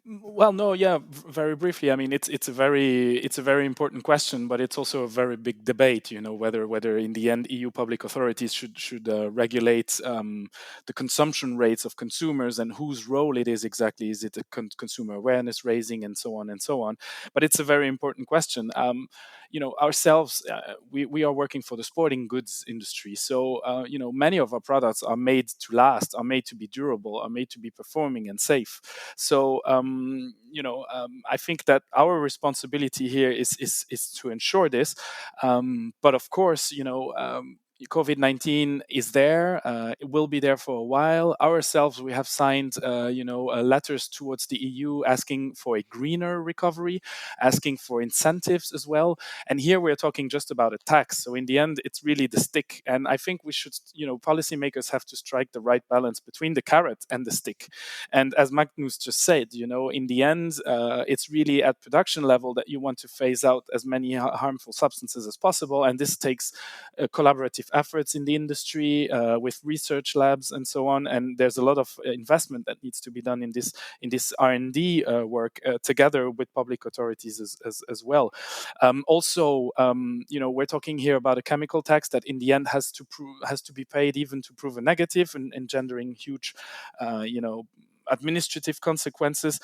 Well, no, yeah, very briefly. I mean, it's a very important question, but it's also a very big debate. Whether in the end EU public authorities should regulate the consumption rates of consumers, and whose role it is exactly. Is it a consumer awareness raising, and so on and so on? But it's a very important question. Ourselves, we are working for the sporting goods industry, so many of our products are made to last, are made to be durable, are made to be performing and safe. So I think that our responsibility here is to ensure this. But of course, COVID-19 is there. It will be there for a while. Ourselves, we have signed, letters towards the EU asking for a greener recovery, asking for incentives as well. And here we're talking just about a tax. So in the end, it's really the stick. And I think we should, policymakers have to strike the right balance between the carrot and the stick. And as Magnus just said, in the end, it's really at production level that you want to phase out as many harmful substances as possible. And this takes collaborative efforts in the industry with research labs and so on. And there's a lot of investment that needs to be done in this R&D work together with public authorities as well. Also, we're talking here about a chemical tax that in the end has to be paid even to prove a negative, and engendering huge, administrative consequences.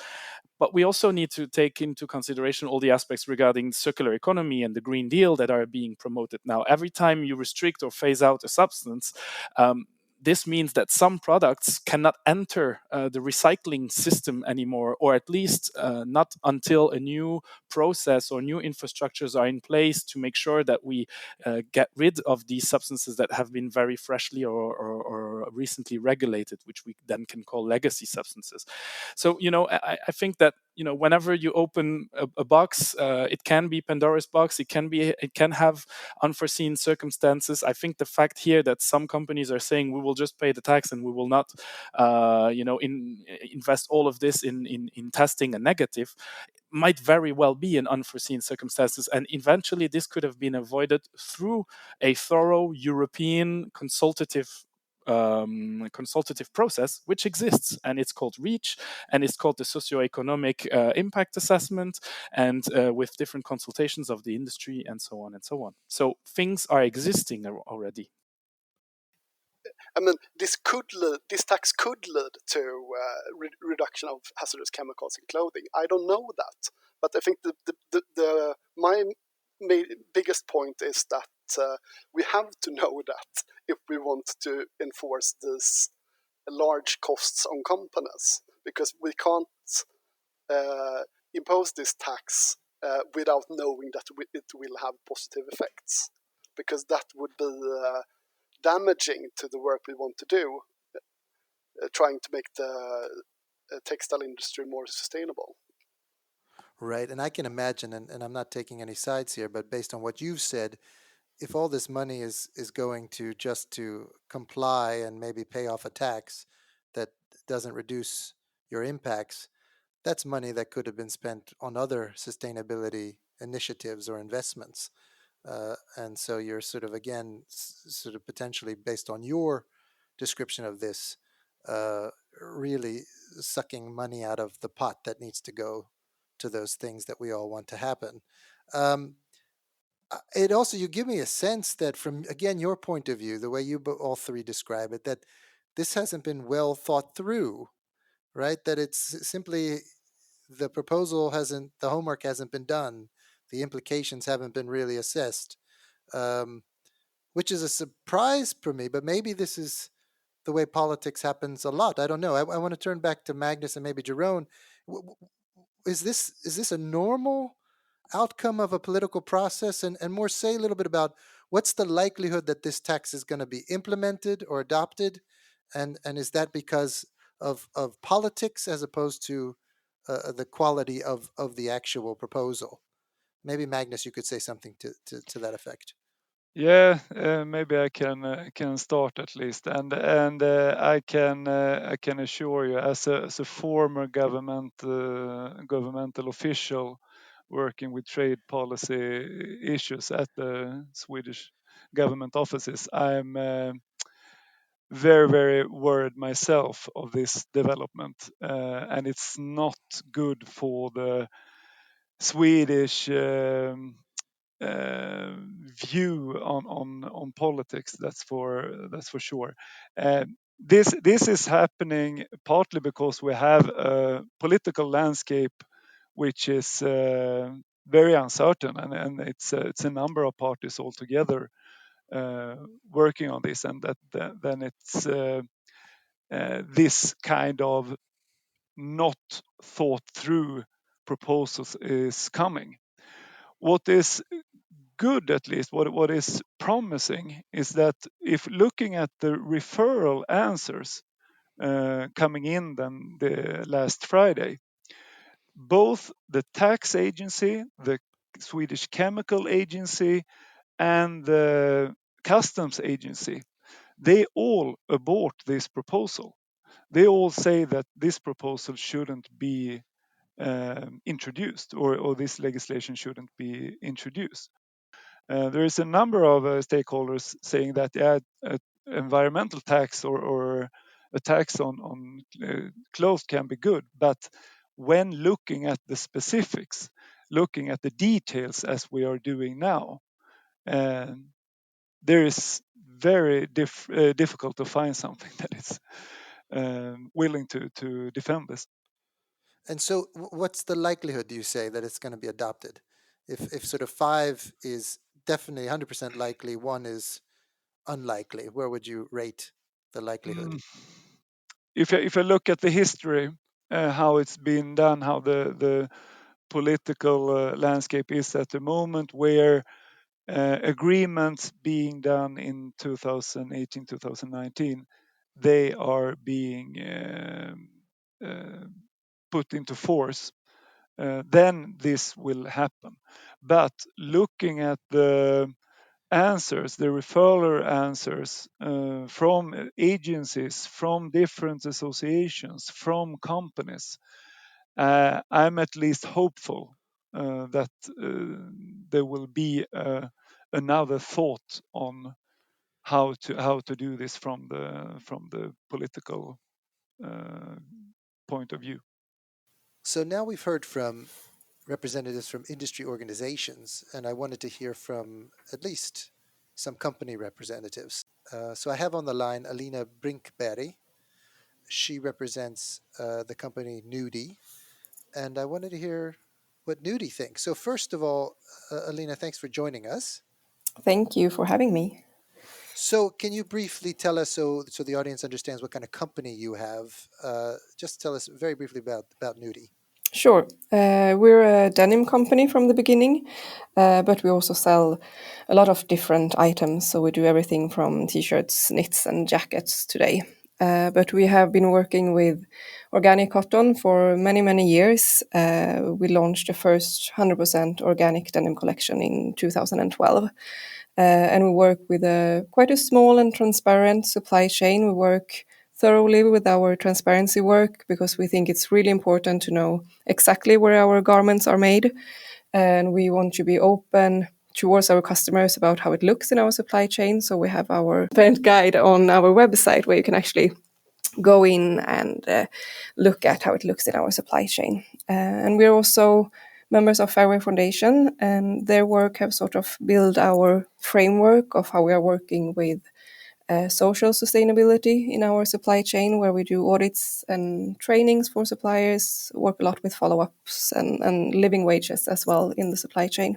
But we also need to take into consideration all the aspects regarding circular economy and the Green Deal that are being promoted now. Every time you restrict or phase out a substance, this means that some products cannot enter the recycling system anymore, or at least not until a new process or new infrastructures are in place to make sure that we get rid of these substances that have been very freshly or recently regulated, which we then can call legacy substances. So, I think that, whenever you open a box, it can be Pandora's box. It can have unforeseen circumstances. I think the fact here that some companies are saying we will just pay the tax and we will not, invest all of this in testing a negative, might very well be an unforeseen circumstances, and eventually this could have been avoided through a thorough European consultative process, which exists, and it's called REACH, and it's called the socioeconomic impact assessment, and with different consultations of the industry, and so on and so on. So things are existing already. I mean, this tax could lead to reduction of hazardous chemicals in clothing. I don't know that, but I think my biggest point is that we have to know that if we want to enforce these large costs on companies, because we can't impose this tax without knowing that it will have positive effects, because that would be damaging to the work we want to do, trying to make the textile industry more sustainable. Right. And I can imagine, and I'm not taking any sides here, but based on what you've said, if all this money is going to just to comply and maybe pay off a tax that doesn't reduce your impacts, that's money that could have been spent on other sustainability initiatives or investments. And so you're sort of, again, sort of potentially based on your description of this, really sucking money out of the pot that needs to go to those things that we all want to happen. Um, it also, you give me a sense that from, again, your point of view, the way you all three describe it, that this hasn't been well thought through, right? That it's simply the proposal hasn't, the homework hasn't been done, the implications haven't been really assessed, um, which is a surprise for me. But maybe this is the way politics happens a lot. I don't know. I want to turn back to Magnus and maybe Jérôme. Is this a normal outcome of a political process? And more, say a little bit about what's the likelihood that this tax is going to be implemented or adopted, and is that because of politics as opposed to the quality of the actual proposal? Maybe Magnus, you could say something to that effect. Yeah, maybe I can start at least, and I can assure you, as a former governmental official working with trade policy issues at the Swedish government offices, I'm very worried myself of this development, and it's not good for the Swedish view on politics. That's for sure. This is happening partly because we have a political landscape which is very uncertain, and it's a number of parties altogether working on this, and then it's this kind of not thought through proposals is coming. What is good, at least what is promising, is that if looking at the referral answers coming in then the last Friday, both the tax agency, the Swedish Chemical Agency, and the customs agency, they all abort this proposal. They all say that this proposal shouldn't be introduced, or this legislation shouldn't be introduced. There is a number of stakeholders saying that environmental tax or a tax on clothes can be good, but when looking at the specifics, looking at the details as we are doing now, there is very difficult to find something that is willing to defend this. And so, what's the likelihood, do you say, that it's going to be adopted? If sort of 5 is definitely 100% likely, 1 is unlikely, where would you rate the likelihood? If I look at the history, how it's been done, how the political landscape is at the moment, where agreements being done in 2018, 2019, they are being put into force, then this will happen. But looking at the answers, the referral answers from agencies, from different associations, from companies, I'm at least hopeful that there will be another thought on how to do this from the political point of view. So now we've heard from representatives from industry organizations, and I wanted to hear from at least some company representatives. So I have on the line Eliina Brinkberg. She represents the company Nudie, and I wanted to hear what Nudie thinks. So first of all, Eliina, thanks for joining us. Thank you for having me. So can you briefly tell us, so the audience understands what kind of company you have? Just tell us very briefly about Nudie. Sure. We're a denim company from the beginning, but we also sell a lot of different items. So we do everything from t-shirts, knits, and jackets today. But we have been working with organic cotton for many, many years. We launched the first 100% organic denim collection in 2012. And we work with quite a small and transparent supply chain. We work thoroughly with our transparency work because we think it's really important to know exactly where our garments are made. And we want to be open towards our customers about how it looks in our supply chain. So we have our parent guide on our website where you can actually go in and look at how it looks in our supply chain. And we're also members of Fairway Foundation, and their work have sort of built our framework of how we are working with social sustainability in our supply chain, where we do audits and trainings for suppliers, work a lot with follow-ups and living wages as well in the supply chain.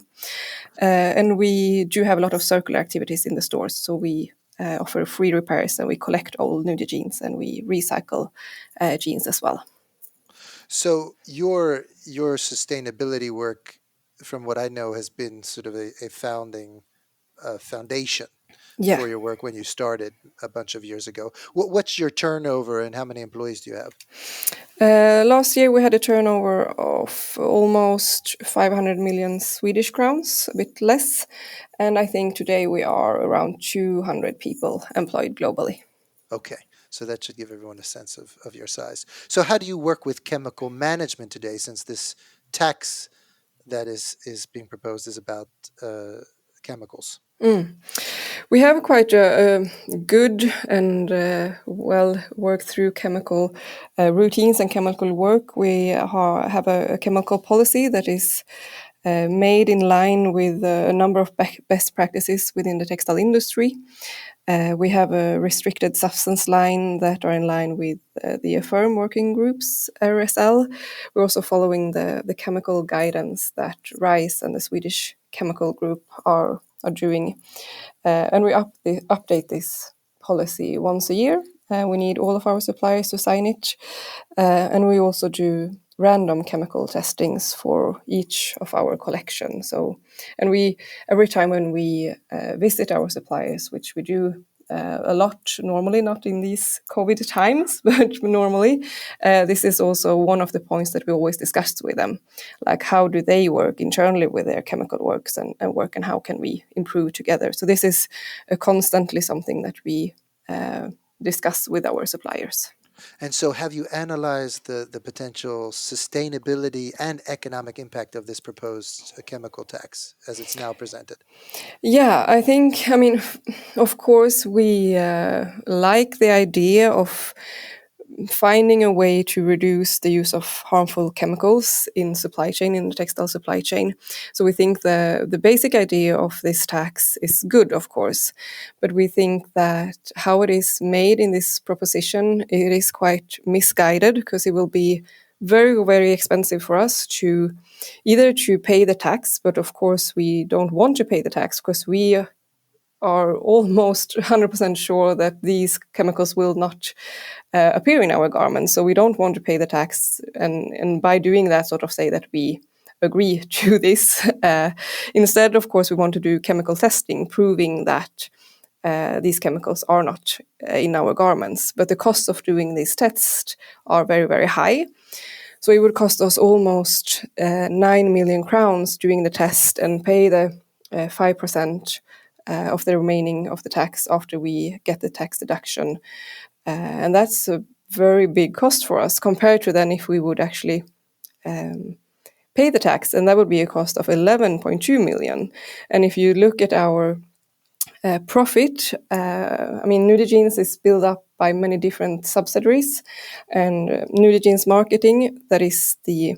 And we do have a lot of circular activities in the stores, so we offer free repairs, and we collect old Nudie jeans, and we recycle jeans as well. So your sustainability work, from what I know, has been sort of a founding foundation for your work when you started a bunch of years ago. What's your turnover and how many employees do you have? Last year we had a turnover of almost 500 million Swedish crowns, a bit less. And I think today we are around 200 people employed globally. Okay, so that should give everyone a sense of your size. So how do you work with chemical management today, since this tax that is being proposed is about chemicals? We have quite a good and well worked through chemical routines and chemical work. We have a chemical policy that is made in line with a number of best practices within the textile industry. We have a restricted substance line that are in line with the AFIRM working groups, RSL. We're also following the chemical guidance that RISE and the Swedish Chemical Group are doing. And we update this policy once a year. We need all of our suppliers to sign it. And we also do random chemical testings for each of our collections. So, and we every time when we visit our suppliers, which we do a lot normally, not in these COVID times, but normally, this is also one of the points that we always discuss with them, like how do they work internally with their chemical works and work, and how can we improve together. So this is constantly something that we discuss with our suppliers. And so have you analyzed the potential sustainability and economic impact of this proposed chemical tax as it's now presented? Yeah, I think, I mean, of course, we like the idea of finding a way to reduce the use of harmful chemicals in supply chain, in the textile supply chain. So we think the basic idea of this tax is good, of course, but we think that how it is made in this proposition, it is quite misguided, because it will be very, very expensive for us to either to pay the tax, but of course we don't want to pay the tax because we are almost 100% sure that these chemicals will not appear in our garments. So we don't want to pay the tax, and by doing that, sort of say that we agree to this. Instead, of course, we want to do chemical testing, proving that these chemicals are not in our garments. But the cost of doing these tests are very, very high. So it would cost us almost 9 million crowns doing the test and pay the 5% of the remaining of the tax after we get the tax deduction. And that's a very big cost for us compared to then if we would actually pay the tax, and that would be a cost of 11.2 million. And if you look at our profit, I mean, Nudie Jeans is built up by many different subsidiaries, and Nudie Jeans Marketing, that is the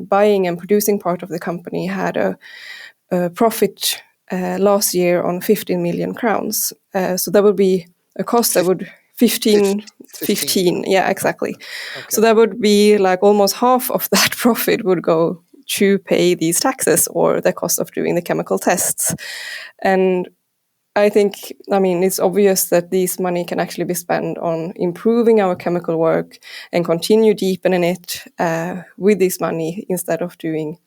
buying and producing part of the company, had a profit last year on 15 million crowns. So that would be a cost that would 15, yeah, exactly. Okay. So that would be like almost half of that profit would go to pay these taxes or the cost of doing the chemical tests. And I think, I mean, it's obvious that this money can actually be spent on improving our chemical work and continue deepening it with this money instead of doing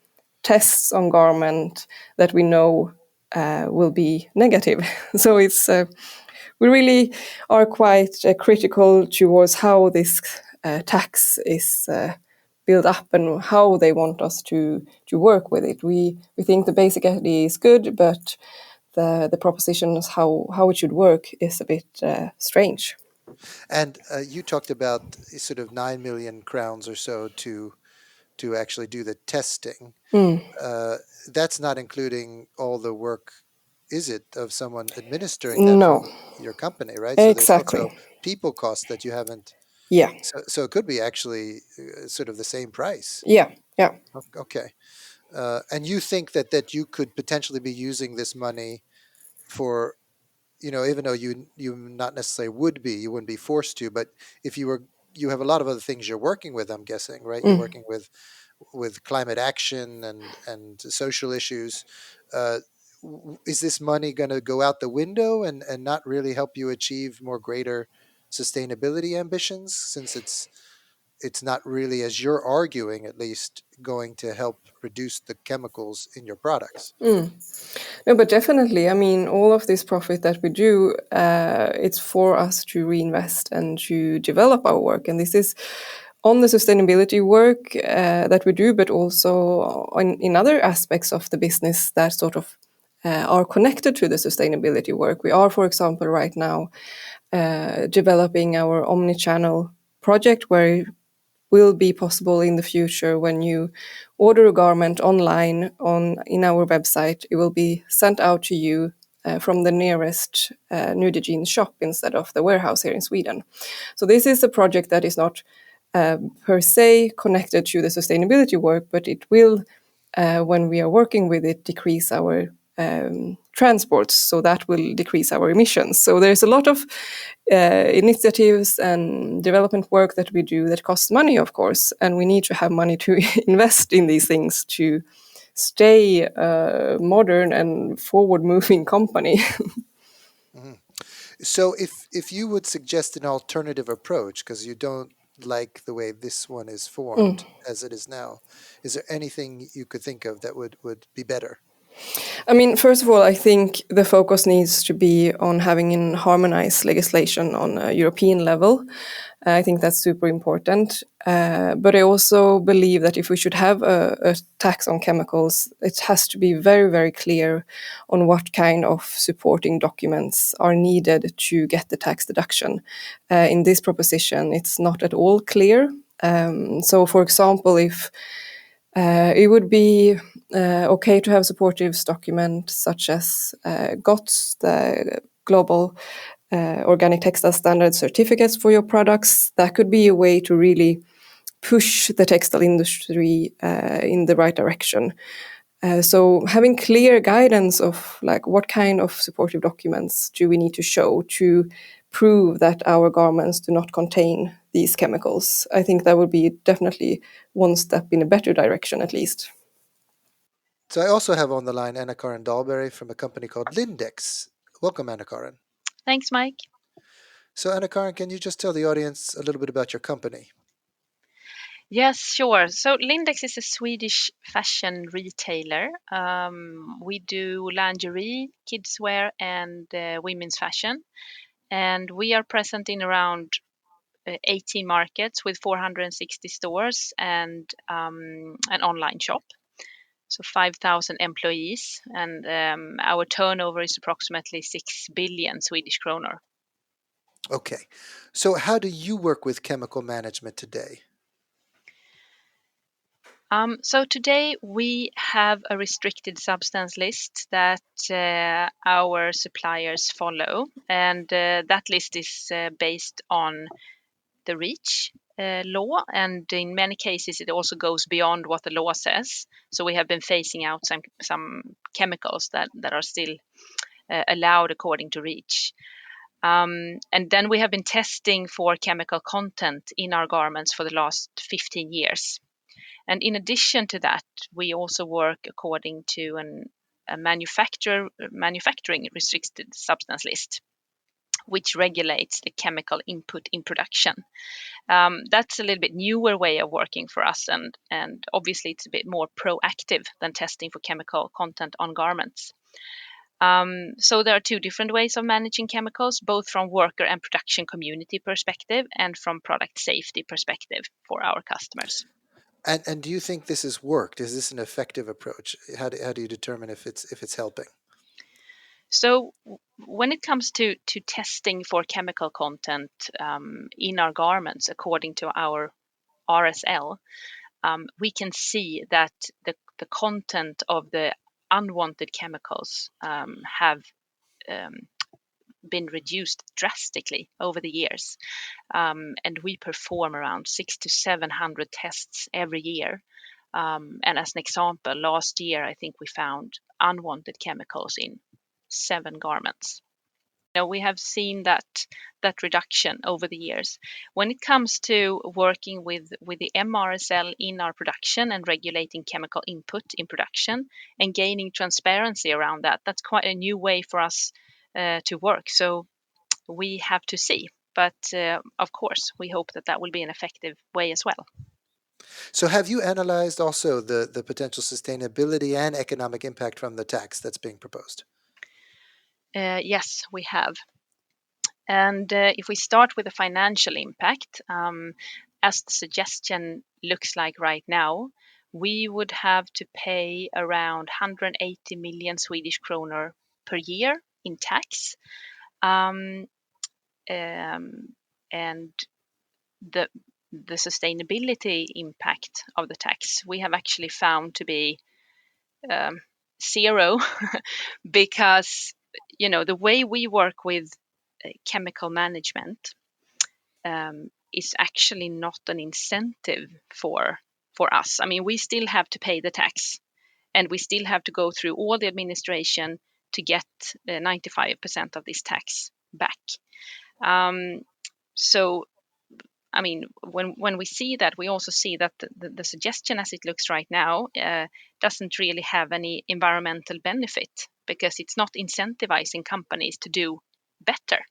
tests on garment that we know will be negative. So it's we really are quite critical towards how this tax is built up and how they want us to work with it. We think the basic idea is good, but the propositions how it should work is a bit strange. And you talked about sort of 9 million crowns or so to actually do the testing. That's not including all the work, is it, of someone administering that from your company, right? Exactly. So there's also people costs that you haven't. Yeah. So it could be actually sort of the same price. Yeah. Yeah. Okay. And you think that you could potentially be using this money for, even though you not necessarily you wouldn't be forced to, but if you have a lot of other things you're working with, I'm guessing, right? You're working with climate action and social issues. Is this money going to go out the window and not really help you achieve more greater sustainability ambitions, since it's not really, as you're arguing at least, going to help reduce the chemicals in your products? No, but definitely. I mean, all of this profit that we do, it's for us to reinvest and to develop our work. And this is on the sustainability work that we do, but also in other aspects of the business that sort of are connected to the sustainability work. We are, for example, right now developing our omni-channel project, where it will be possible in the future when you order a garment online in our website, it will be sent out to you from the nearest Nudie Jeans shop instead of the warehouse here in Sweden. So this is a project that is not per se connected to the sustainability work, but it will, when we are working with it, decrease our transports, so that will decrease our emissions. So there's a lot of initiatives and development work that we do that costs money, of course, and we need to have money to invest in these things to stay a modern and forward-moving company. Mm-hmm. So if you would suggest an alternative approach, because you don't like the way this one is formed as it is now, is there anything you could think of that would be better? I mean, first of all, I think the focus needs to be on having a harmonized legislation on a European level. I think that's super important. But I also believe that if we should have a tax on chemicals, it has to be very, very clear on what kind of supporting documents are needed to get the tax deduction. In this proposition, it's not at all clear. So, for example, if it would be okay to have supportive documents such as GOTS, the Global Organic Textile Standard certificates for your products. That could be a way to really push the textile industry in the right direction. So having clear guidance of like what kind of supportive documents do we need to show to prove that our garments do not contain these chemicals, I think that would be definitely one step in a better direction at least. So I also have on the line Anna-Karin Dahlberg from a company called Lindex. Welcome, Anna-Karin. Thanks, Mike. So, Anna-Karin, can you just tell the audience a little bit about your company? Yes, sure. So Lindex is a Swedish fashion retailer. We do lingerie, kids wear, and women's fashion. And we are present in around 18 markets with 460 stores and an online shop. So 5,000 employees, and our turnover is approximately 6 billion Swedish kronor. Okay. So, how do you work with chemical management today? So today we have a restricted substance list that our suppliers follow, and that list is based on the REACH law, and in many cases it also goes beyond what the law says. So we have been phasing out some chemicals that are still allowed according to REACH. And then we have been testing for chemical content in our garments for the last 15 years. And in addition to that, we also work according to a manufacturing restricted substance list, which regulates the chemical input in production. That's a little bit newer way of working for us, and obviously it's a bit more proactive than testing for chemical content on garments. So there are two different ways of managing chemicals, both from worker and production community perspective and from product safety perspective for our customers. And do you think this has worked? Is this an effective approach? How do you determine if it's helping? So when it comes to testing for chemical content in our garments according to our RSL, we can see that the content of the unwanted chemicals have been reduced drastically over the years. And we perform around 600 to 700 tests every year. And as an example, last year, I think we found unwanted chemicals in 7 garments. We have seen that reduction over the years. When it comes to working with the MRSL in our production and regulating chemical input in production and gaining transparency around that, that's quite a new way for us to work. So we have to see. But of course, we hope that will be an effective way as well. So, have you analyzed also the potential sustainability and economic impact from the tax that's being proposed? Yes, we have. And if we start with the financial impact, as the suggestion looks like right now, we would have to pay around 180 million Swedish kronor per year in tax. And the sustainability impact of the tax we have actually found to be zero because the way we work with chemical management is actually not an incentive for us. I mean, we still have to pay the tax, and we still have to go through all the administration to get 95% of this tax back. So, I mean, when we see that, we also see that the suggestion as it looks right now doesn't really have any environmental benefit because it's not incentivizing companies to do better.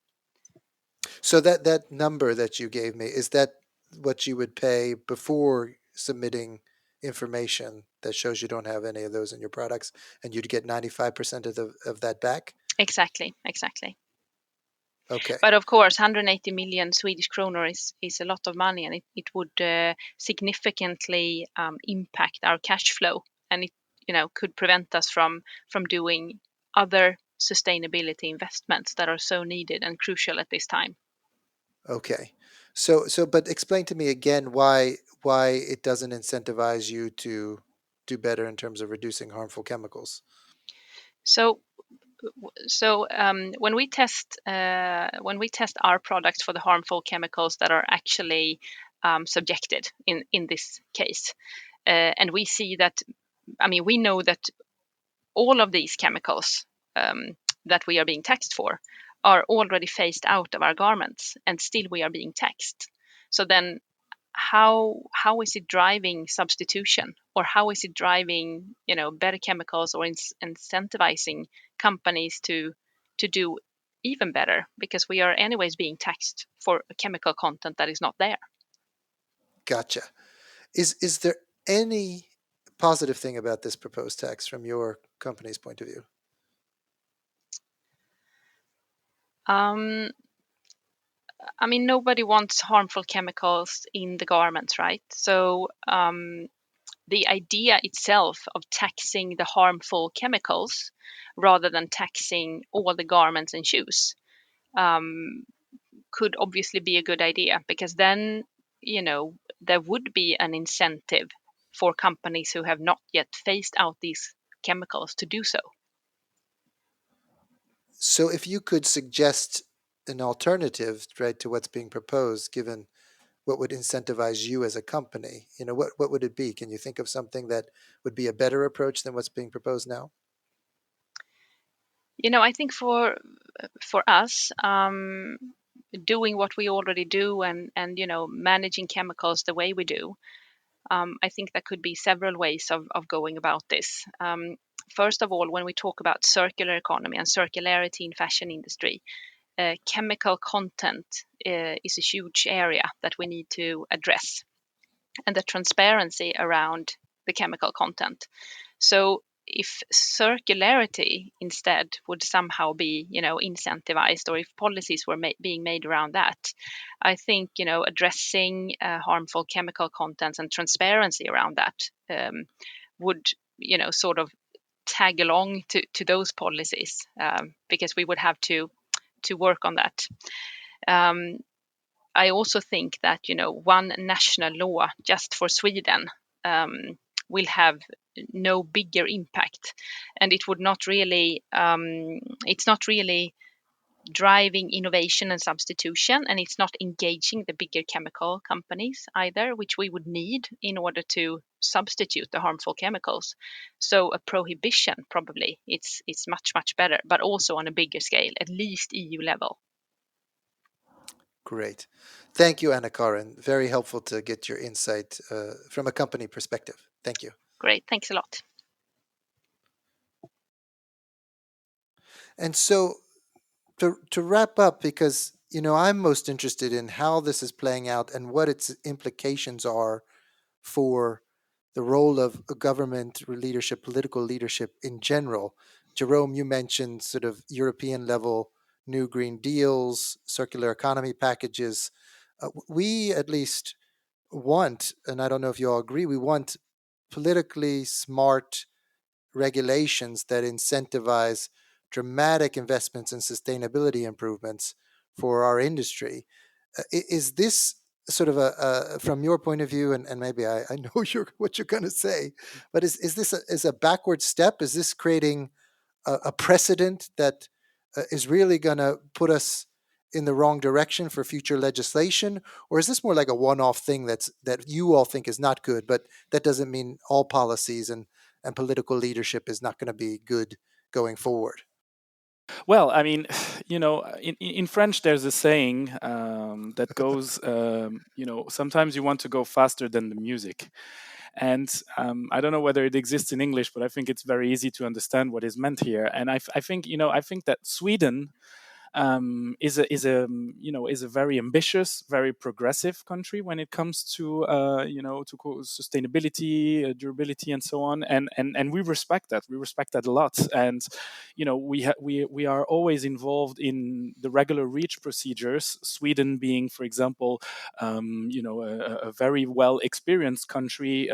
So that number that you gave me, is that what you would pay before submitting information that shows you don't have any of those in your products, and you'd get 95% of that back? Exactly. Okay. But of course, 180 million Swedish kronor is a lot of money, and it would significantly impact our cash flow, and it could prevent us from doing other sustainability investments that are so needed and crucial at this time. Okay. So but explain to me again why it doesn't incentivize you to do better in terms of reducing harmful chemicals. So when we test our products for the harmful chemicals that are actually subjected in this case, and we see that, I mean, we know that all of these chemicals that we are being taxed for are already phased out of our garments, and still we are being taxed. So then how is it driving substitution, or how is it driving better chemicals, or incentivizing companies to to do even better, because we are anyways being taxed for a chemical content that is not there. Gotcha. Is there any positive thing about this proposed tax from your company's point of view? I mean, nobody wants harmful chemicals in the garments, right? So the idea itself of taxing the harmful chemicals rather than taxing all the garments and shoes could obviously be a good idea, because then, there would be an incentive for companies who have not yet phased out these chemicals to do so. So if you could suggest an alternative, right, to what's being proposed, given what would incentivize you as a company, what would it be? Can you think of something that would be a better approach than what's being proposed now? I think for us, doing what we already do and managing chemicals the way we do, I think there could be several ways of going about this. First of all, when we talk about circular economy and circularity in fashion industry, chemical content is a huge area that we need to address, and the transparency around the chemical content. So if circularity instead would somehow be, incentivized, or if policies were being made around that, I think, addressing harmful chemical contents and transparency around that would, sort of tag along to those policies, because we would have to work on that. I also think that, one national law just for Sweden will have no bigger impact, and it would not really it's not really driving innovation and substitution, and it's not engaging the bigger chemical companies either, which we would need in order to substitute the harmful chemicals. So a prohibition, probably it's much better, but also on a bigger scale, at least EU level. Great. Thank you, Anna-Karin. Very helpful to get your insight from a company perspective. Thank you. Great. Thanks a lot. And so to wrap up, because I'm most interested in how this is playing out and what its implications are for the role of government leadership, political leadership in general. Jérôme, you mentioned sort of European level new Green Deals, circular economy packages. We at least want, and I don't know if you all agree, we want politically smart regulations that incentivize dramatic investments in sustainability improvements for our industry. Is this sort of from your point of view, and maybe I know what you're going to say, but is this a backward step? Is this creating a precedent that is really going to put us in the wrong direction for future legislation, or is this more like a one-off thing that you all think is not good, but that doesn't mean all policies and political leadership is not going to be good going forward? Well, I mean, in French, there's a saying that goes, sometimes you want to go faster than the music. And I don't know whether it exists in English, but I think it's very easy to understand what is meant here. And I think, I think that Sweden is a very ambitious, very progressive country when it comes to sustainability, durability, and so on. And we respect that. We respect that a lot. And we are always involved in the regular REACH procedures. Sweden being, for example, a very well experienced country,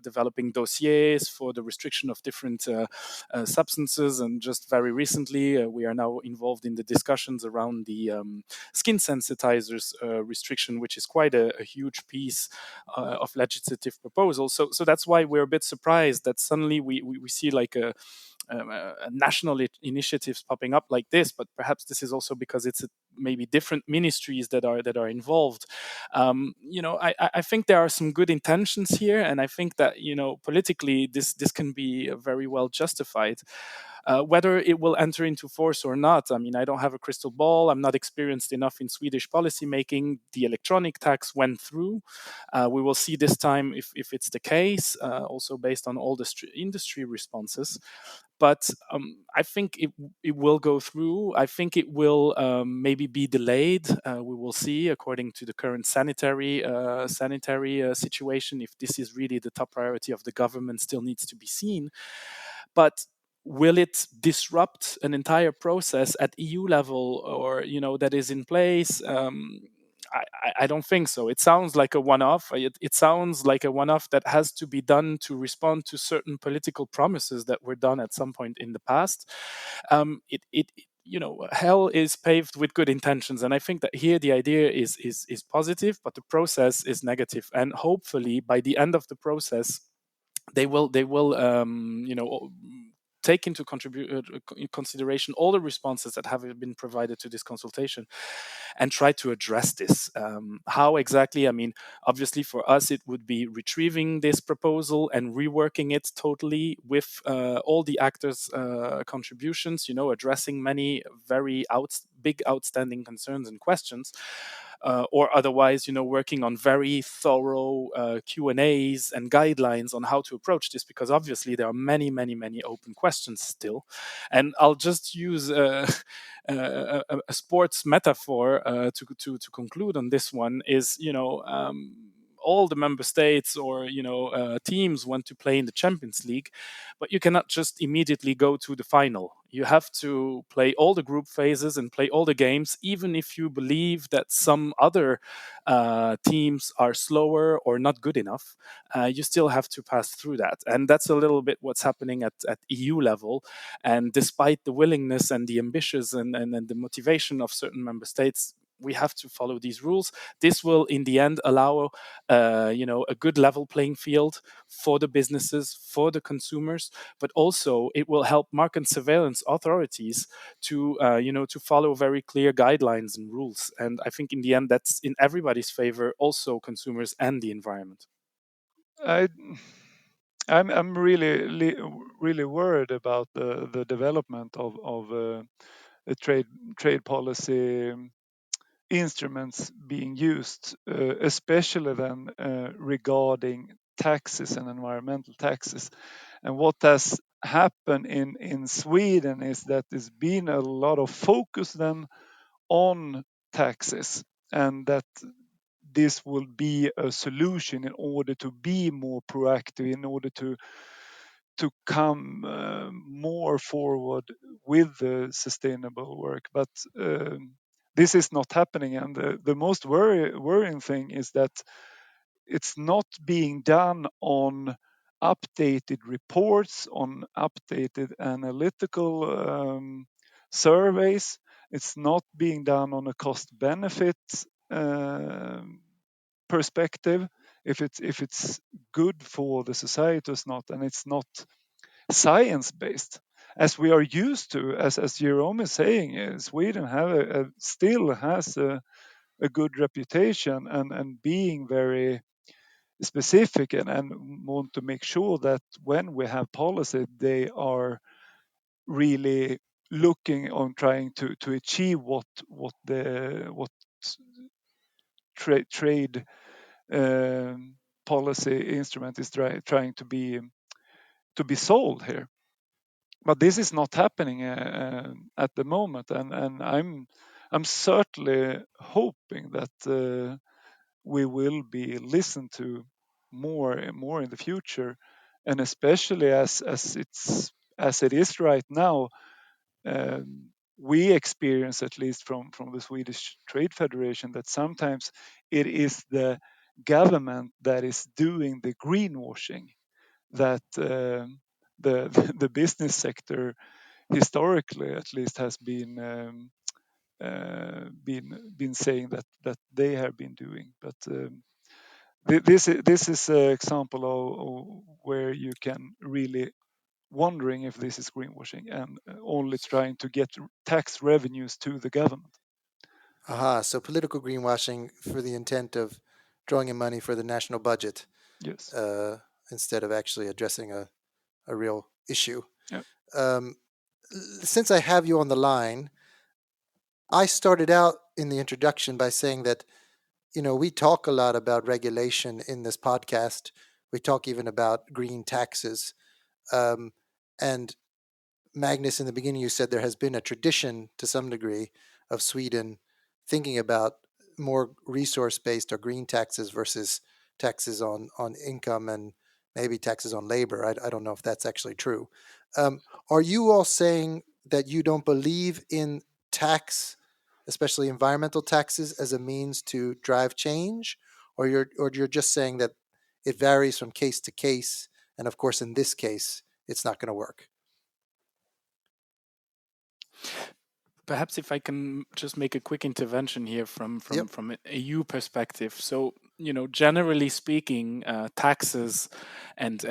developing dossiers for the restriction of different substances. And just very recently, we are now involved in the discussions around the skin sensitizers restriction, which is quite a huge piece of legislative proposal. So that's why we're a bit surprised that suddenly we see like a national initiatives popping up like this, but perhaps this is also because it's maybe different ministries that are involved. I think there are some good intentions here, and I think that politically this can be very well justified. Whether it will enter into force or not, I mean, I don't have a crystal ball. I'm not experienced enough in Swedish policy making. The electronic tax went through. We will see this time if it's the case, also based on all the industry responses. But I think it will go through. I think it will maybe be delayed. We will see, according to the current sanitary situation, if this is really the top priority of the government. Still needs to be seen. But will it disrupt an entire process at EU level, or that is in place? I don't think so. It sounds like a one-off. It sounds like a one-off that has to be done to respond to certain political promises that were done at some point in the past. Hell is paved with good intentions, and I think that here the idea is positive, but the process is negative. And hopefully, by the end of the process, they will take into consideration all the responses that have been provided to this consultation and try to address this. How exactly? I mean, obviously for us, it would be retrieving this proposal and reworking it totally with all the actors' contributions, addressing many very big outstanding concerns and questions. Or otherwise, working on very thorough Q&As and guidelines on how to approach this, because obviously there are many, many, many open questions still. And I'll just use a sports metaphor to conclude on this one is, all the member states or teams want to play in the Champions League, but you cannot just immediately go to the final. You have to play all the group phases and play all the games, even if you believe that some other teams are slower or not good enough. You still have to pass through that, and that's a little bit what's happening at EU level. And despite the willingness and the ambitions and the motivation of certain member states, we have to follow these rules. This will, in the end, allow a good level playing field for the businesses, for the consumers, but also it will help market surveillance authorities to to follow very clear guidelines and rules. And I think in the end, that's in everybody's favor, also consumers and the environment. I, I'm really worried about the development of trade policy instruments being used, especially then regarding taxes and environmental taxes. And what has happened in Sweden is that there's been a lot of focus then on taxes, and that this will be a solution in order to be more proactive, in order to come more forward with the sustainable work. But this is not happening, and the most worrying thing is that it's not being done on updated reports, on updated analytical surveys. It's not being done on a cost benefit perspective. If it's good for the society or not, and it's not science based, as we are used to, as Jérôme is saying. Sweden still has a good reputation, and being very specific, and want to make sure that when we have policy, they are really looking on trying to achieve what trade policy instrument is trying to be sold here. But this is not happening at the moment, and I'm certainly hoping that we will be listened to more and more in the future, and especially as it is right now. We experience, at least from the Swedish Trade Federation, that sometimes it is the government that is doing the greenwashing, that the business sector historically, at least, has been saying that they have been doing. But this is an example of where you can really wondering if this is greenwashing and only trying to get tax revenues to the government. Aha, so political greenwashing for the intent of drawing in money for the national budget, Yes. instead of actually addressing a real issue. Yeah. Since I have you on the line, I started out in the introduction by saying that, we talk a lot about regulation in this podcast. We talk even about green taxes. And Magnus, in the beginning, you said there has been a tradition to some degree of Sweden thinking about more resource-based or green taxes versus taxes on income and maybe taxes on labor. I don't know if that's actually true. Are you all saying that you don't believe in tax, especially environmental taxes, as a means to drive change, or you're just saying that it varies from case to case, and of course, in this case, it's not going to work? Perhaps if I can just make a quick intervention here from Yep. an EU perspective. So, generally speaking, taxes and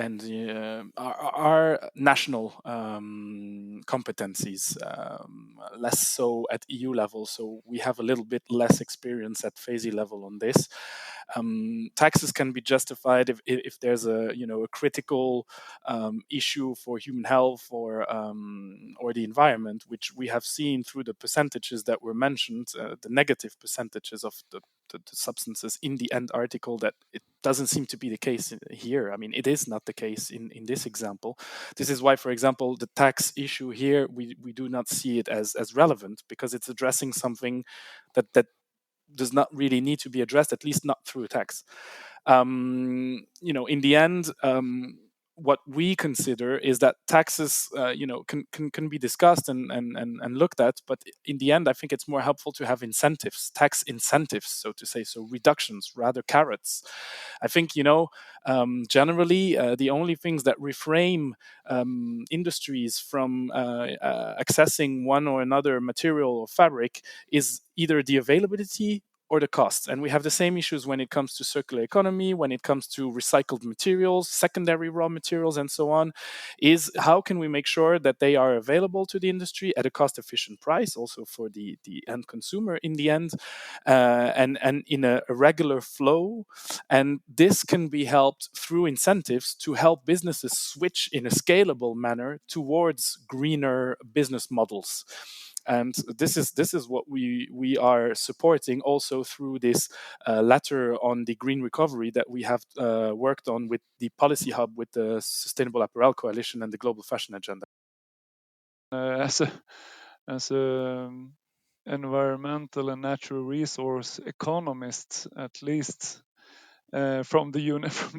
are national competencies, less so at EU level. So we have a little bit less experience at FASY level on this. Taxes can be justified if there's a critical issue for human health or the environment, which we have seen through the percentages that were mentioned, the negative percentages of the substances in the end article, that it doesn't seem to be the case here. I mean, it is not the case in this example. This is why, for example, the tax issue here, we do not see it as relevant, because it's addressing something that does not really need to be addressed, at least not through a tax. In the end, what we consider is that taxes, can be discussed and looked at, but in the end, I think it's more helpful to have incentives, tax incentives, so to say, so reductions, rather carrots. I think, generally, the only things that reframe industries from accessing one or another material or fabric is either the availability or the cost. And we have the same issues when it comes to circular economy, when it comes to recycled materials, secondary raw materials, and so on, is how can we make sure that they are available to the industry at a cost-efficient price, also for the end consumer in the end, and in a regular flow. And this can be helped through incentives to help businesses switch in a scalable manner towards greener business models. And this is what we are supporting also through this letter on the green recovery that we have worked on with the Policy Hub, with the Sustainable Apparel Coalition and the Global Fashion Agenda. As a environmental and natural resource economist, at least from the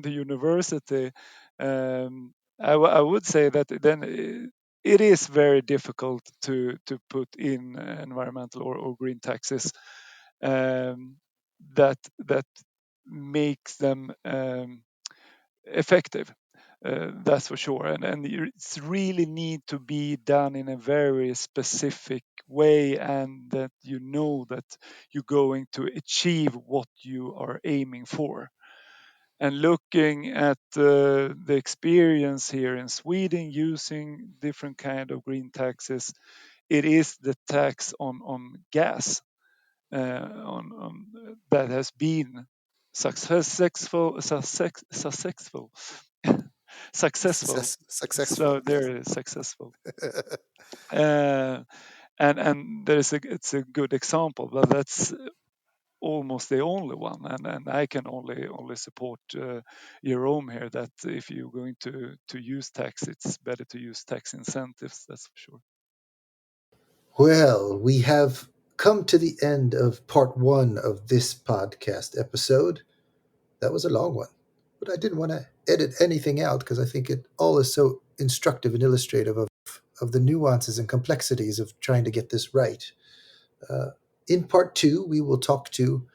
university, I would say that then it is very difficult to put in environmental or green taxes that makes them effective. That's for sure, and it's really need to be done in a very specific way, and that that you're going to achieve what you are aiming for. And looking at the experience here in Sweden using different kind of green taxes, it is the tax on gas on that has been successful. Successful. So they're successful. And it's a good example, but that's almost the only one, and I can only support Jérôme here, that if you're going to use tax, it's better to use tax incentives, that's for sure. Well, we have come to the end of part 1 of this podcast episode. That was a long one, but I didn't want to edit anything out because I think it all is so instructive and illustrative of the nuances and complexities of trying to get this right. In part 2, we will talk to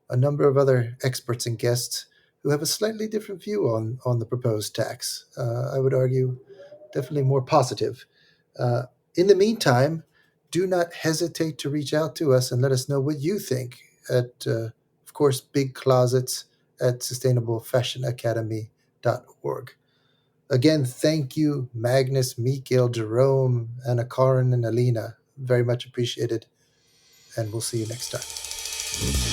a number of other experts and guests who have a slightly different view on the proposed tax. I would argue definitely more positive. In the meantime, do not hesitate to reach out to us and let us know what you think at, of course, Big Closets at sustainablefashionacademy.org. Again, thank you, Magnus, Mikael, Jérôme, Anna-Karin, and Eliina. Very much appreciated, and we'll see you next time.